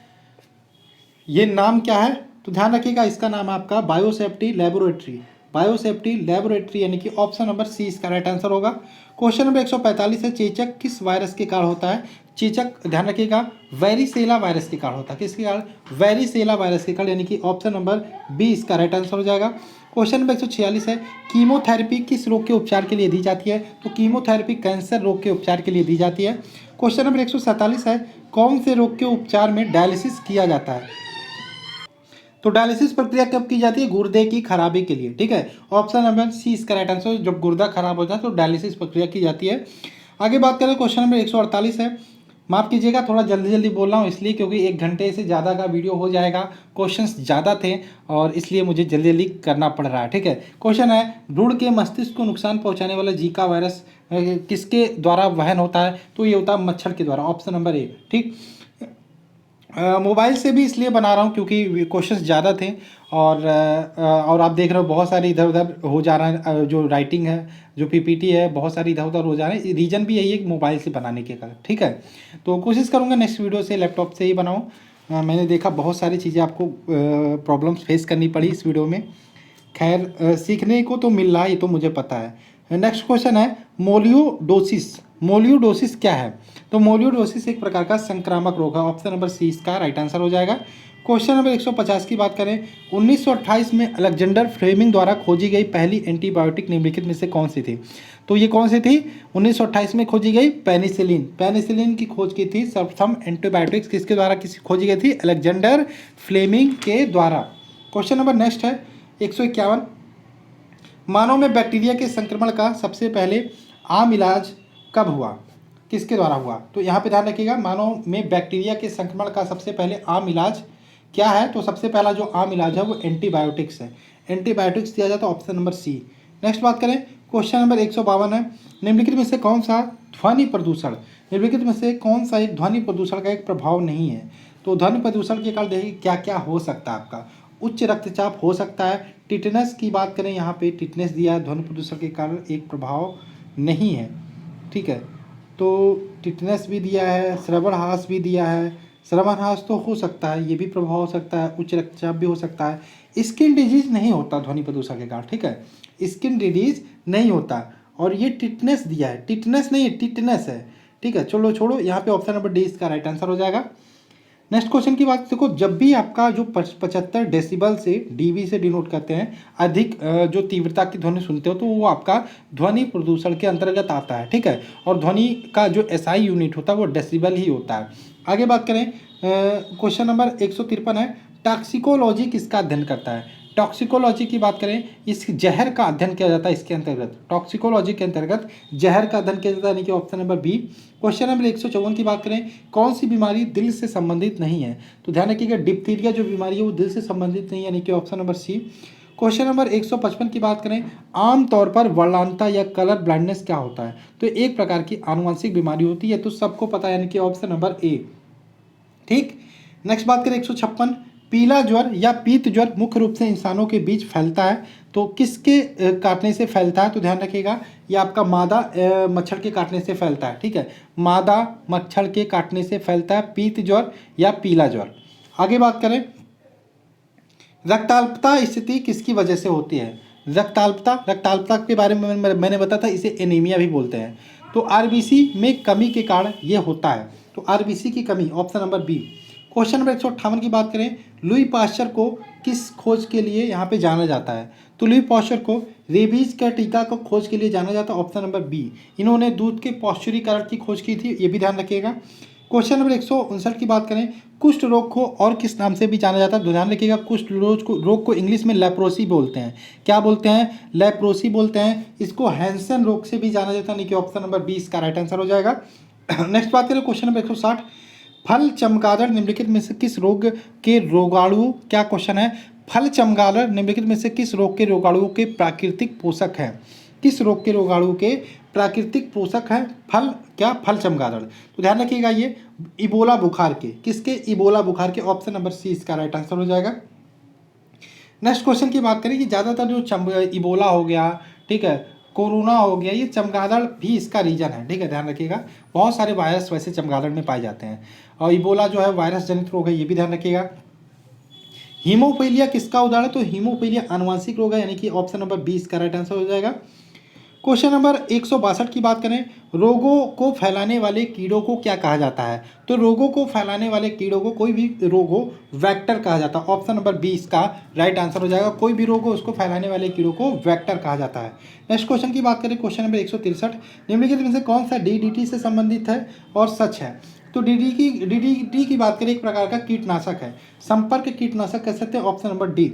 Speaker 1: ये नाम क्या है? तो ध्यान रखिएगा, इसका नाम है आपका बायोसेफ्टी लेबोरेटरी, यानी कि ऑप्शन नंबर सी इसका राइट आंसर होगा। क्वेश्चन नंबर 145 है, चेचक किस वायरस के कारण होता है? चेचक ध्यान रखिएगा वेरिसेला वायरस के कारण होता है। किसके कारण? वेरिसेला वायरस के कारण, यानी कि ऑप्शन नंबर बी इसका राइट आंसर हो जाएगा। क्वेश्चन नंबर 146 है, कीमोथेरेपी किस रोग के उपचार के लिए दी जाती है? तो कीमोथेरेपी कैंसर रोग के उपचार के लिए दी जाती है। क्वेश्चन नंबर 147 है, कौन से रोग के उपचार में डायलिसिस किया जाता है? तो डायलिसिस प्रक्रिया कब की जाती है? गुर्दे की खराबी के लिए, ठीक है, ऑप्शन नंबर सी इसका राइट आंसर। जब गुर्दा खराब हो जाए तो डायलिसिस प्रक्रिया की जाती है। आगे बात करें, क्वेश्चन नंबर 148 है, माफ़ कीजिएगा थोड़ा जल्दी बोल रहा हूँ इसलिए क्योंकि 1 घंटे से ज़्यादा का वीडियो हो जाएगा, क्वेश्चंस ज़्यादा थे और इसलिए मुझे जल्दी करना पड़ रहा है, ठीक है। क्वेश्चन है, भ्रूण के मस्तिष्क को नुकसान पहुँचाने वाला जीका वायरस किसके द्वारा वहन होता है? तो ये होता है मच्छर के द्वारा, ऑप्शन नंबर ए, ठीक। मोबाइल से भी इसलिए बना रहा हूँ क्योंकि क्वेश्चंस ज़्यादा थे और आप देख रहे हो बहुत सारे इधर उधर हो जा रहा है, जो राइटिंग है, जो पीपीटी है, बहुत सारी इधर उधर हो जा रहे हैं। रीज़न भी यही है कि मोबाइल से बनाने के कारण, ठीक है। तो कोशिश करूँगा नेक्स्ट वीडियो से लैपटॉप से ही बनाऊँ। मैंने देखा बहुत सारी चीज़ें आपको प्रॉब्लम्स फेस करनी पड़ी इस वीडियो में, खैर सीखने को तो मिल रहा है, ये तो मुझे पता है। नेक्स्ट क्वेश्चन है, मोलियोडोसिस क्या है? तो मोलियोडोसिस एक प्रकार का संक्रामक रोग है, ऑप्शन नंबर सी इसका राइट आंसर हो जाएगा। क्वेश्चन नंबर 150 की बात करें, 1928 में अलेक्जेंडर फ्लेमिंग द्वारा खोजी गई पहली एंटीबायोटिक निम्नलिखित में से कौन सी थी? तो ये कौन सी थी? 1928 में खोजी गई पेनिसिलिन की खोज की थी। सर्वप्रथम एंटीबायोटिक्स किसके द्वारा खोजी गई थी? अलेक्जेंडर फ्लेमिंग के द्वारा। क्वेश्चन नंबर नेक्स्ट है 151, मानव में बैक्टीरिया के संक्रमण का सबसे पहले आम इलाज कब हुआ? किसके द्वारा हुआ? तो यहाँ पे ध्यान रखिएगा, मानव में बैक्टीरिया के संक्रमण का सबसे पहले आम इलाज क्या है? तो सबसे पहला जो आम इलाज है वो एंटीबायोटिक्स है। एंटीबायोटिक्स दिया जाता है, ऑप्शन नंबर सी। नेक्स्ट बात करें, क्वेश्चन नंबर 152 है, निम्नलिखित में से कौन सा ध्वनि प्रदूषण, निम्नलिखित में से कौन सा एक ध्वनि प्रदूषण का एक प्रभाव नहीं है? तो ध्वनि प्रदूषण के कारण देखिए क्या क्या हो सकता है आपका। उच्च रक्तचाप हो सकता है, टिटनेस की बात करें यहाँ पे टिटनेस दिया है, ध्वनि प्रदूषण के कारण एक प्रभाव नहीं है, ठीक है। तो टिटनेस भी दिया है, श्रवण ह्रास भी दिया है, श्रवण ह्रास तो हो सकता है, ये भी प्रभाव हो सकता है, उच्च रक्तचाप भी हो सकता है। स्किन डिजीज नहीं होता ध्वनि प्रदूषण के कारण, ठीक है, स्किन डिजीज नहीं होता। और ये टिटनेस दिया है, टिटनेस नहीं है, टिटनेस है, ठीक है। चलो छोड़ो, यहाँ पे ऑप्शन नंबर डी इसका राइट आंसर हो जाएगा। नेक्स्ट क्वेश्चन की बात देखो, जब भी आपका जो 75 डेसिबल से डीबी से डिनोट करते हैं अधिक जो तीव्रता की ध्वनि सुनते हो, तो वो आपका ध्वनि प्रदूषण के अंतर्गत आता है, ठीक है। और ध्वनि का जो एसआई यूनिट होता है वो डेसिबल ही होता है। आगे बात करें, क्वेश्चन नंबर 153 है, टॉक्सिकोलॉजी किसका अध्ययन करता है। टॉक्सिकोलॉजी की बात करें, इस जहर का अध्ययन किया जाता है इसके अंतर्गत, टॉक्सिकोलॉजी के अंतर्गत जहर का अध्ययन किया जाता है, यानी कि option number B. Question number 154 की बात करें, कौन सी बीमारी दिल से संबंधित नहीं है, तो ध्यान रखिएगा डिप्थीरिया जो बीमारी है वो दिल से संबंधित नहीं है, यानी कि option number C. Question number 155 की बात करें, आमतौर पर वर्णांता या कलर ब्लाइंडनेस क्या होता है, तो एक प्रकार की आनुवंशिक बीमारी होती है, तो सबको पता है, यानी कि ऑप्शन नंबर ए, ठीक। नेक्स्ट बात करें 156, पीला ज्वर या पीत ज्वर मुख्य रूप से इंसानों के बीच फैलता है, तो किसके काटने से फैलता है, तो ध्यान रखिएगा ये आपका मादा मच्छर के काटने से फैलता है, ठीक है, मादा मच्छर के काटने से फैलता है पीत ज्वर या पीला ज्वर। आगे बात करें, रक्ताल्पता स्थिति किसकी वजह से होती है। रक्ताल्पता के बारे में मैंने बताया था, इसे एनीमिया भी बोलते हैं। तो आरबीसी में कमी के कारण ये होता है, तो आरबीसी की कमी, option number B. Question number 158 की बात करें, लुई पाश्चर को किस खोज के लिए यहाँ पे जाना जाता है, तो लुई पाश्चर को रेबीज का टीका को खोज के लिए जाना जाता है, ऑप्शन नंबर बी। इन्होंने दूध के पौष्टिरीकरण की खोज की थी, ये भी ध्यान रखिएगा। क्वेश्चन नंबर 159 की बात करें, कुष्ठ रोग को और किस नाम से भी जाना जाता है, तो ध्यान रखिएगा कुष्ठ रोग को इंग्लिश में लेप्रोसी बोलते हैं, क्या बोलते हैं, लेप्रोसी बोलते हैं। इसको हैंसन रोग से भी जाना जाता है, यानी कि ऑप्शन नंबर 20 का राइट आंसर हो जाएगा। नेक्स्ट बात करें क्वेश्चन नंबर 160, फल चमगादड़ निम्नलिखित में से किस रोग के रोगाणु, क्या क्वेश्चन है, फल चमगादड़ निम्नलिखित में से किस रोग के रोगाणुओं के प्राकृतिक पोषक हैं, किस रोग के रोगाणु के प्राकृतिक पोषक है फल, क्या, फल चमगादड़। तो ध्यान रखिएगा ये इबोला बुखार के, किसके, इबोला बुखार के, ऑप्शन नंबर सी इसका राइट आंसर हो जाएगा। नेक्स्ट क्वेश्चन की बात करें कि ज़्यादातर जो इबोला हो गया, ठीक है, कोरोना हो गया, ये चमगादड़ भी इसका रीजन है, ठीक है, ध्यान रखिएगा। बहुत सारे वायरस वैसे चमगादड़ में पाए जाते हैं, और इबोला जो है वायरस जनित रोग है, ये भी ध्यान रखिएगा। हीमोफीलिया किसका उदाहरण, तो हीमोफीलिया आनुवंशिक रोग है, यानी कि ऑप्शन नंबर 20 का राइट आंसर हो जाएगा। क्वेश्चन नंबर 162 की बात करें, रोगों को फैलाने वाले कीड़ों को क्या कहा जाता है, तो रोगों को फैलाने वाले कीड़ों को, कोई भी रोग हो, वेक्टर कहा जाता है, ऑप्शन नंबर 20 का राइट आंसर हो जाएगा। कोई भी रोग हो उसको फैलाने वाले कीड़ों को वेक्टर कहा जाता है। नेक्स्ट क्वेश्चन की बात करें, क्वेश्चन नंबर 163, निम्नलिखित में से कौन सा डीडीटी से संबंधित है और सच है, तो डीडीटी की बात करें एक प्रकार का कीटनाशक है, संपर्क कीटनाशक कह सकते हैं, option number D.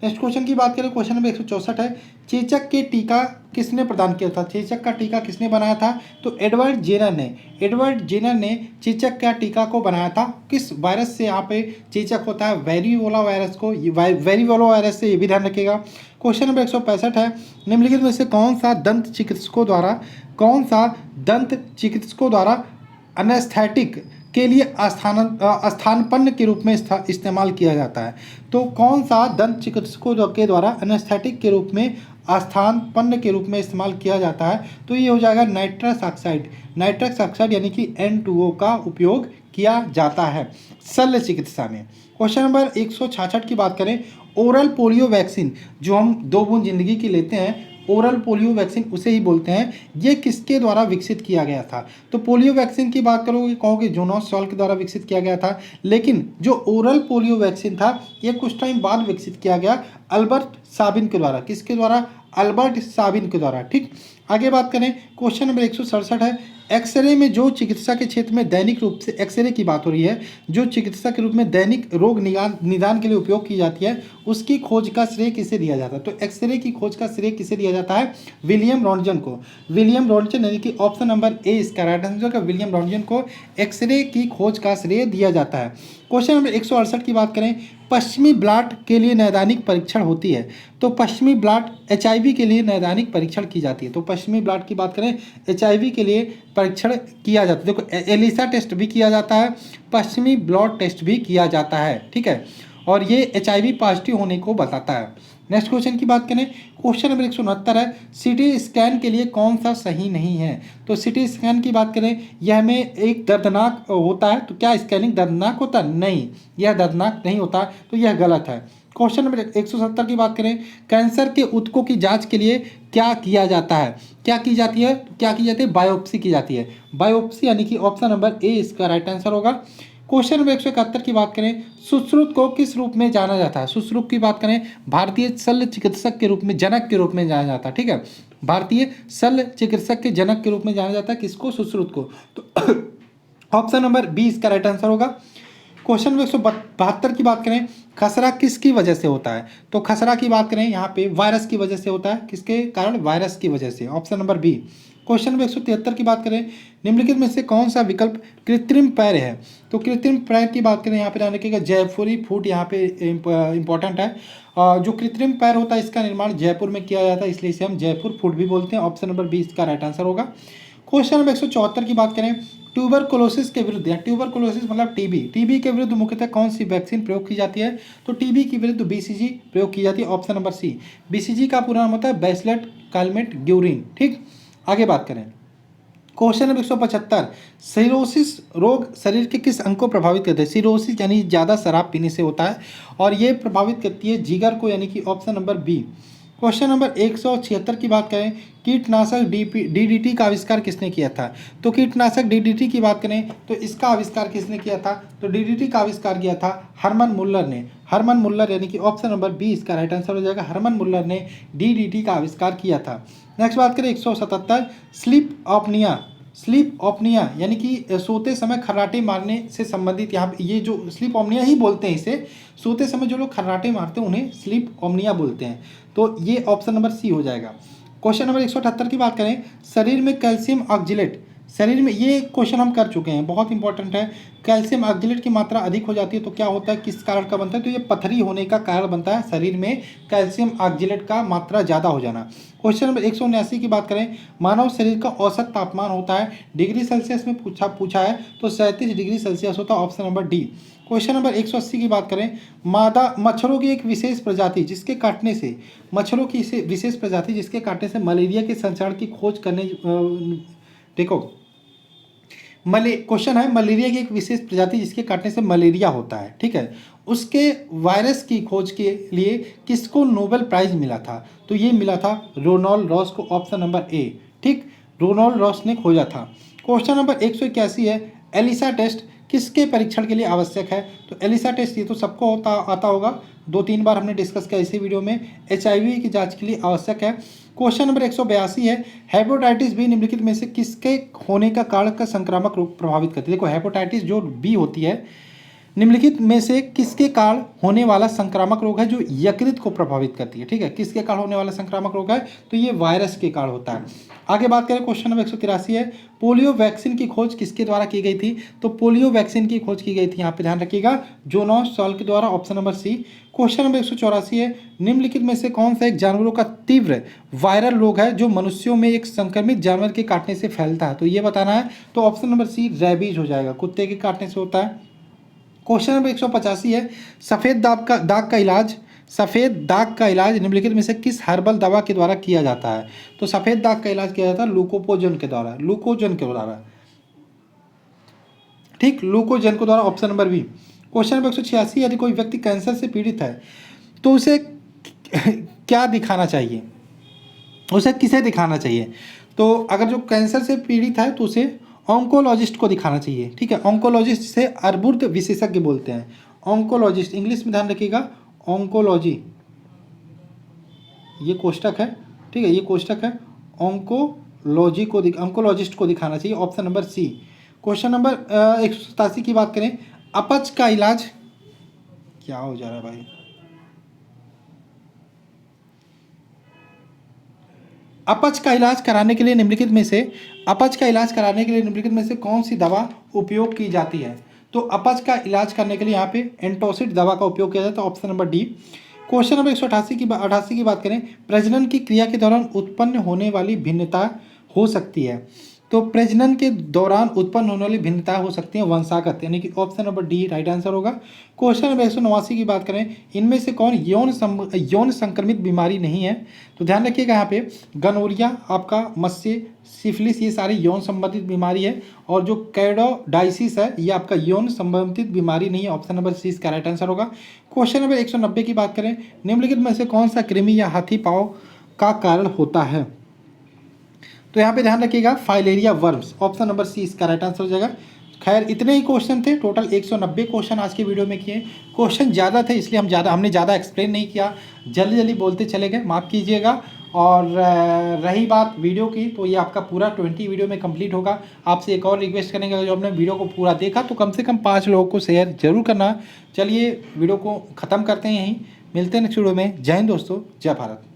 Speaker 1: Next question की बात करें, क्वेश्चन नंबर 164 है, चेचक के टीका किसने प्रदान किया था, चेचक का टीका किसने बनाया था, तो एडवर्ड जेनर ने चेचक का टीका को बनाया था। किस वायरस से यहाँ पे चेचक होता है, वेरिओला वायरस को, वेरिओला वायरस से, ये भी ध्यान रखिएगा। क्वेश्चन नंबर 165 है, निम्नलिखित में से कौन सा दंत चिकित्सकों द्वारा एनेस्थेटिक के लिए स्थानपन्न के रूप में इस्तेमाल किया जाता है, तो कौन सा दंत चिकित्सकों के द्वारा एनेस्थेटिक के रूप में स्थानपन्न के रूप में इस्तेमाल किया जाता है, तो ये हो जाएगा नाइट्रस ऑक्साइड यानी कि N2O का उपयोग किया जाता है शल्य चिकित्सा में। क्वेश्चन नंबर 166 की बात करें, ओरल पोलियो वैक्सीन जो हम 2 बूंद जिंदगी की लेते हैं, ओरल पोलियो वैक्सीन उसे ही बोलते हैं, ये किसके द्वारा विकसित किया गया था, तो पोलियो वैक्सीन की बात करोगे कहोगे जोनास सॉल्ट के द्वारा विकसित किया गया था, लेकिन जो ओरल पोलियो वैक्सीन था ये कुछ टाइम बाद विकसित किया गया अल्बर्ट साबिन के द्वारा, किसके द्वारा, अल्बर्ट साबिन के द्वारा, ठीक। आगे बात करें, क्वेश्चन नंबर 167 है, एक्सरे में जो चिकित्सा के क्षेत्र में दैनिक रूप से, एक्सरे की बात हो रही है, जो चिकित्सा के रूप में दैनिक रोग निदान के लिए उपयोग की जाती है, उसकी खोज का श्रेय किसे दिया जाता है, तो एक्सरे की खोज का श्रेय किसे दिया जाता है, विलियम रॉन्टजन को, विलियम रॉन्टजन, यानी कि ऑप्शन नंबर ए इसका राइट आंसर का, विलियम रॉन्टजन को एक्सरे की खोज का श्रेय दिया जाता है। क्वेश्चन नंबर 168 की बात करें, पश्चिमी ब्लॉट के लिए नैदानिक परीक्षण होती है। तो पश्चिमी ब्लॉट HIV के लिए नैदानिक परीक्षण की जाती है। तो पश्चिमी ब्लॉट की बात करें, HIV के लिए परीक्षण किया जाता है। देखो एलिसा टेस्ट भी किया जाता है, पश्चिमी ब्लॉट टेस्ट भी किया जाता है, ठीक है, और ये HIV पॉजिटिव होने को बताता है। नेक्स्ट क्वेश्चन की बात करें, क्वेश्चन नंबर 169 है, CT स्कैन के लिए कौन सा सही नहीं है। तो CT स्कैन की बात करें, यह में एक दर्दनाक होता है। तो क्या स्कैनिंग दर्दनाक होता है? नहीं, यह दर्दनाक नहीं होता, तो यह गलत है। क्वेश्चन नंबर 170 की बात करें, कैंसर के ऊतकों की जांच के लिए क्या किया जाता है? क्या की जाती है? क्या की जाती है? बायोप्सी की जाती है। बायोप्सी यानी कि ऑप्शन नंबर ए इसका राइट आंसर होगा। क्वेश्चन नंबर 171 की बात करें, सुश्रुत को किस रूप में जाना जाता है? सुश्रुत की बात करें, भारतीय शल्य चिकित्सक के रूप में, जनक के रूप में जाना जाता है, ठीक है, भारतीय शल्य चिकित्सक के जनक के रूप में जाना जाता है। किसको? सुश्रुत को। तो ऑप्शन नंबर बी इसका राइट आंसर होगा। क्वेश्चन नंबर 172 की बात करें, खसरा किसकी वजह से होता है? तो खसरा की बात करें यहाँ पे वायरस की वजह से होता है। किसके कारण? वायरस की वजह से। Option number B. Question number 173 की बात करें, निम्नलिखित में से कौन सा विकल्प कृत्रिम पैर है? तो कृत्रिम पैर की बात करें, यहाँ पे ध्यान रखिएगा, जयपुरी फूट यहाँ पे इंपॉर्टेंट है। जो कृत्रिम पैर होता है इसका निर्माण जयपुर में किया जाता है, इसलिए इसे हम जयपुर फूट भी बोलते हैं। ऑप्शन नंबर बी इसका राइट आंसर होगा। क्वेश्चन नंबर 174 की बात करें, ट्यूबरकुलोसिस के विरुद्ध, या ट्यूबरकुलोसिस मतलब टीबी के विरुद्ध मुख्यतः कौन सी वैक्सीन प्रयोग की जाती है? तो टीबी के विरुद्ध BCG प्रयोग की जाती है। ऑप्शन नंबर सी। BCG का पूरा नाम होता है बैसिलस कैलमेट ग्यूरिन, ठीक। आगे बात करें, क्वेश्चन नंबर 175, सिरोसिस रोग शरीर के किस अंग को प्रभावित करता है? सिरोसिस यानी ज़्यादा शराब पीने से होता है, और ये प्रभावित करती है जिगर को, यानी कि option number B. Question number 176 की बात करें, कीटनाशक DDT का आविष्कार किसने किया था? तो कीटनाशक DDT की बात करें तो इसका आविष्कार किसने किया था? तो DDT का आविष्कार किया था हरमन मुल्लर ने। हरमन मुल्लर, यानी कि ऑप्शन नंबर बी इसका राइट आंसर हो जाएगा। हरमन मुल्लर ने DDT का आविष्कार किया था। नेक्स्ट बात करें 177, स्लीप ऑप्निया। स्लीप ऑप्निया यानी कि सोते समय खर्राटे मारने से संबंधित, यहाँ पे ये जो स्लीप ऑप्निया ही बोलते हैं इसे, सोते समय जो लोग खर्राटे मारते हैं उन्हें स्लीप ऑप्निया बोलते हैं। तो ये ऑप्शन नंबर सी हो जाएगा। क्वेश्चन नंबर 178 की बात करें, शरीर में कैल्शियम ऑक्जिलेट, शरीर में, ये क्वेश्चन हम कर चुके हैं, बहुत इंपॉर्टेंट है। कैल्शियम ऑक्जिलेट की मात्रा अधिक हो जाती है तो क्या होता है, किस कारण का बनता है? तो ये पथरी होने का कारण बनता है, शरीर में कैल्शियम ऑक्जिलेट का मात्रा ज़्यादा हो जाना। क्वेश्चन नंबर 179 की बात करें, मानव शरीर का औसत तापमान होता है, डिग्री सेल्सियस में पूछा है तो 37 डिग्री सेल्सियस होता है। Option number D. Question number 180 की बात करें, मादा मच्छरों की एक विशेष प्रजाति जिसके काटने से, मच्छरों की विशेष प्रजाति जिसके काटने से मलेरिया के संचार की खोज करने, देखो क्वेश्चन है, मलेरिया की एक विशेष प्रजाति जिसके काटने से मलेरिया होता है, ठीक है, उसके वायरस की खोज के लिए किसको नोबेल प्राइज मिला था? तो ये मिला था रोनाल्ड रॉस को। ऑप्शन नंबर ए, ठीक, रोनाल्ड रॉस ने खोजा था। क्वेश्चन नंबर 181 है, एलिसा टेस्ट किसके परीक्षण के लिए आवश्यक है? तो एलिसा टेस्ट ये तो सबको आता होगा, 2-3 बार हमने डिस्कस किया इसी वीडियो में। HIV की जांच के लिए आवश्यक है। क्वेश्चन नंबर 182 है, हेपेटाइटिस बी निम्नलिखित में से किसके होने का कारण का संक्रामक रोग प्रभावित करती है? देखो हेपेटाइटिस जो बी होती है, निम्नलिखित में से किसके कारण होने वाला संक्रामक रोग है जो यकृत को प्रभावित करती है, ठीक है, किसके कारण होने वाला संक्रामक रोग है? तो ये वायरस के कारण होता है। आगे बात करें, क्वेश्चन नंबर 183 है, पोलियो वैक्सीन की खोज किसके द्वारा की गई थी? तो पोलियो वैक्सीन की खोज की गई थी, यहाँ पे ध्यान रखिएगा, जोनास सॉल्क के द्वारा। Option number C. Question number 184 है, निम्नलिखित में से कौन सा एक जानवरों का तीव्र वायरल रोग है जो मनुष्यों में एक संक्रमित जानवर के काटने से फैलता है? तो ये बताना है। तो ऑप्शन नंबर सी रेबीज हो जाएगा, कुत्ते के काटने से होता है। क्वेश्चन नंबर 185 है, सफ़ेद दाग का इलाज निम्नलिखित में से किस हर्बल दवा के द्वारा किया जाता है? तो सफ़ेद दाग का इलाज किया जाता है लूकोपोजन के द्वारा, ठीक, लूकोजन के द्वारा। Option number B. Question number 186, यदि कोई व्यक्ति कैंसर से पीड़ित है तो उसे क्या दिखाना चाहिए? उसे किसे दिखाना चाहिए? तो अगर जो कैंसर से पीड़ित है तो उसे ऑन्कोलॉजिस्ट को दिखाना चाहिए, ठीक है, ऑन्कोलॉजिस्ट से अर्बुद विशेषज्ञ बोलते हैं, ऑन्कोलॉजिस्ट, इंग्लिश में ध्यान रखिएगा, ऑन्कोलॉजी, ये कोष्टक है, ठीक है, ये कोष्टक है, ऑन्कोलॉजिस्ट को दिखाना चाहिए। Option number C. Question number 187 की बात करें, अपच का इलाज, क्या हो जा रहा है भाई, अपच का इलाज कराने के लिए निम्नलिखित में से कौन सी दवा उपयोग की जाती है? तो अपच का इलाज करने के लिए यहाँ पे एंटोसिड दवा का उपयोग किया जाता है, option number D. Question number 188 की बात करें, प्रजनन की क्रिया के दौरान उत्पन्न होने वाली भिन्नता हो सकती है। तो प्रजनन के दौरान उत्पन्न होने वाली भिन्नता हो सकती है वंशागत, यानी कि option number D right answer होगा। क्वेश्चन नंबर 189 की बात करें, इनमें से कौन यौन संक्रमित बीमारी नहीं है? तो ध्यान रखिएगा यहाँ पे गनोरिया, आपका मत्स्य, सिफिलिस, ये सारी यौन संबंधित बीमारी है। और जो कैडोडाइसिस है ये आपका यौन संबंधित बीमारी नहीं है, ऑप्शन नंबर सी इसका राइट आंसर होगा। क्वेश्चन नंबर 190 की बात करें, निम्नलिखित में से कौन सा कृमि या हाथी पाँव का कारण होता है? तो यहाँ पे ध्यान रखिएगा filaria worms, option number C इसका राइट आंसर हो जाएगा। खैर इतने ही क्वेश्चन थे, टोटल 190 क्वेश्चन आज की वीडियो में किए। क्वेश्चन ज़्यादा थे इसलिए हमने ज़्यादा एक्सप्लेन नहीं किया, जल्दी जल्दी बोलते चले गए, माफ़ कीजिएगा। और रही बात वीडियो की, तो ये आपका पूरा 20 वीडियो में कंप्लीट होगा। आपसे एक और रिक्वेस्ट करेंगे, अगर जो आपने वीडियो को पूरा देखा तो कम से कम 5 लोगों को शेयर जरूर करना। चलिए वीडियो को ख़त्म करते हैं यहीं, मिलते हैं नेक्स्ट वीडियो में। जय हिंद दोस्तों, जय भारत।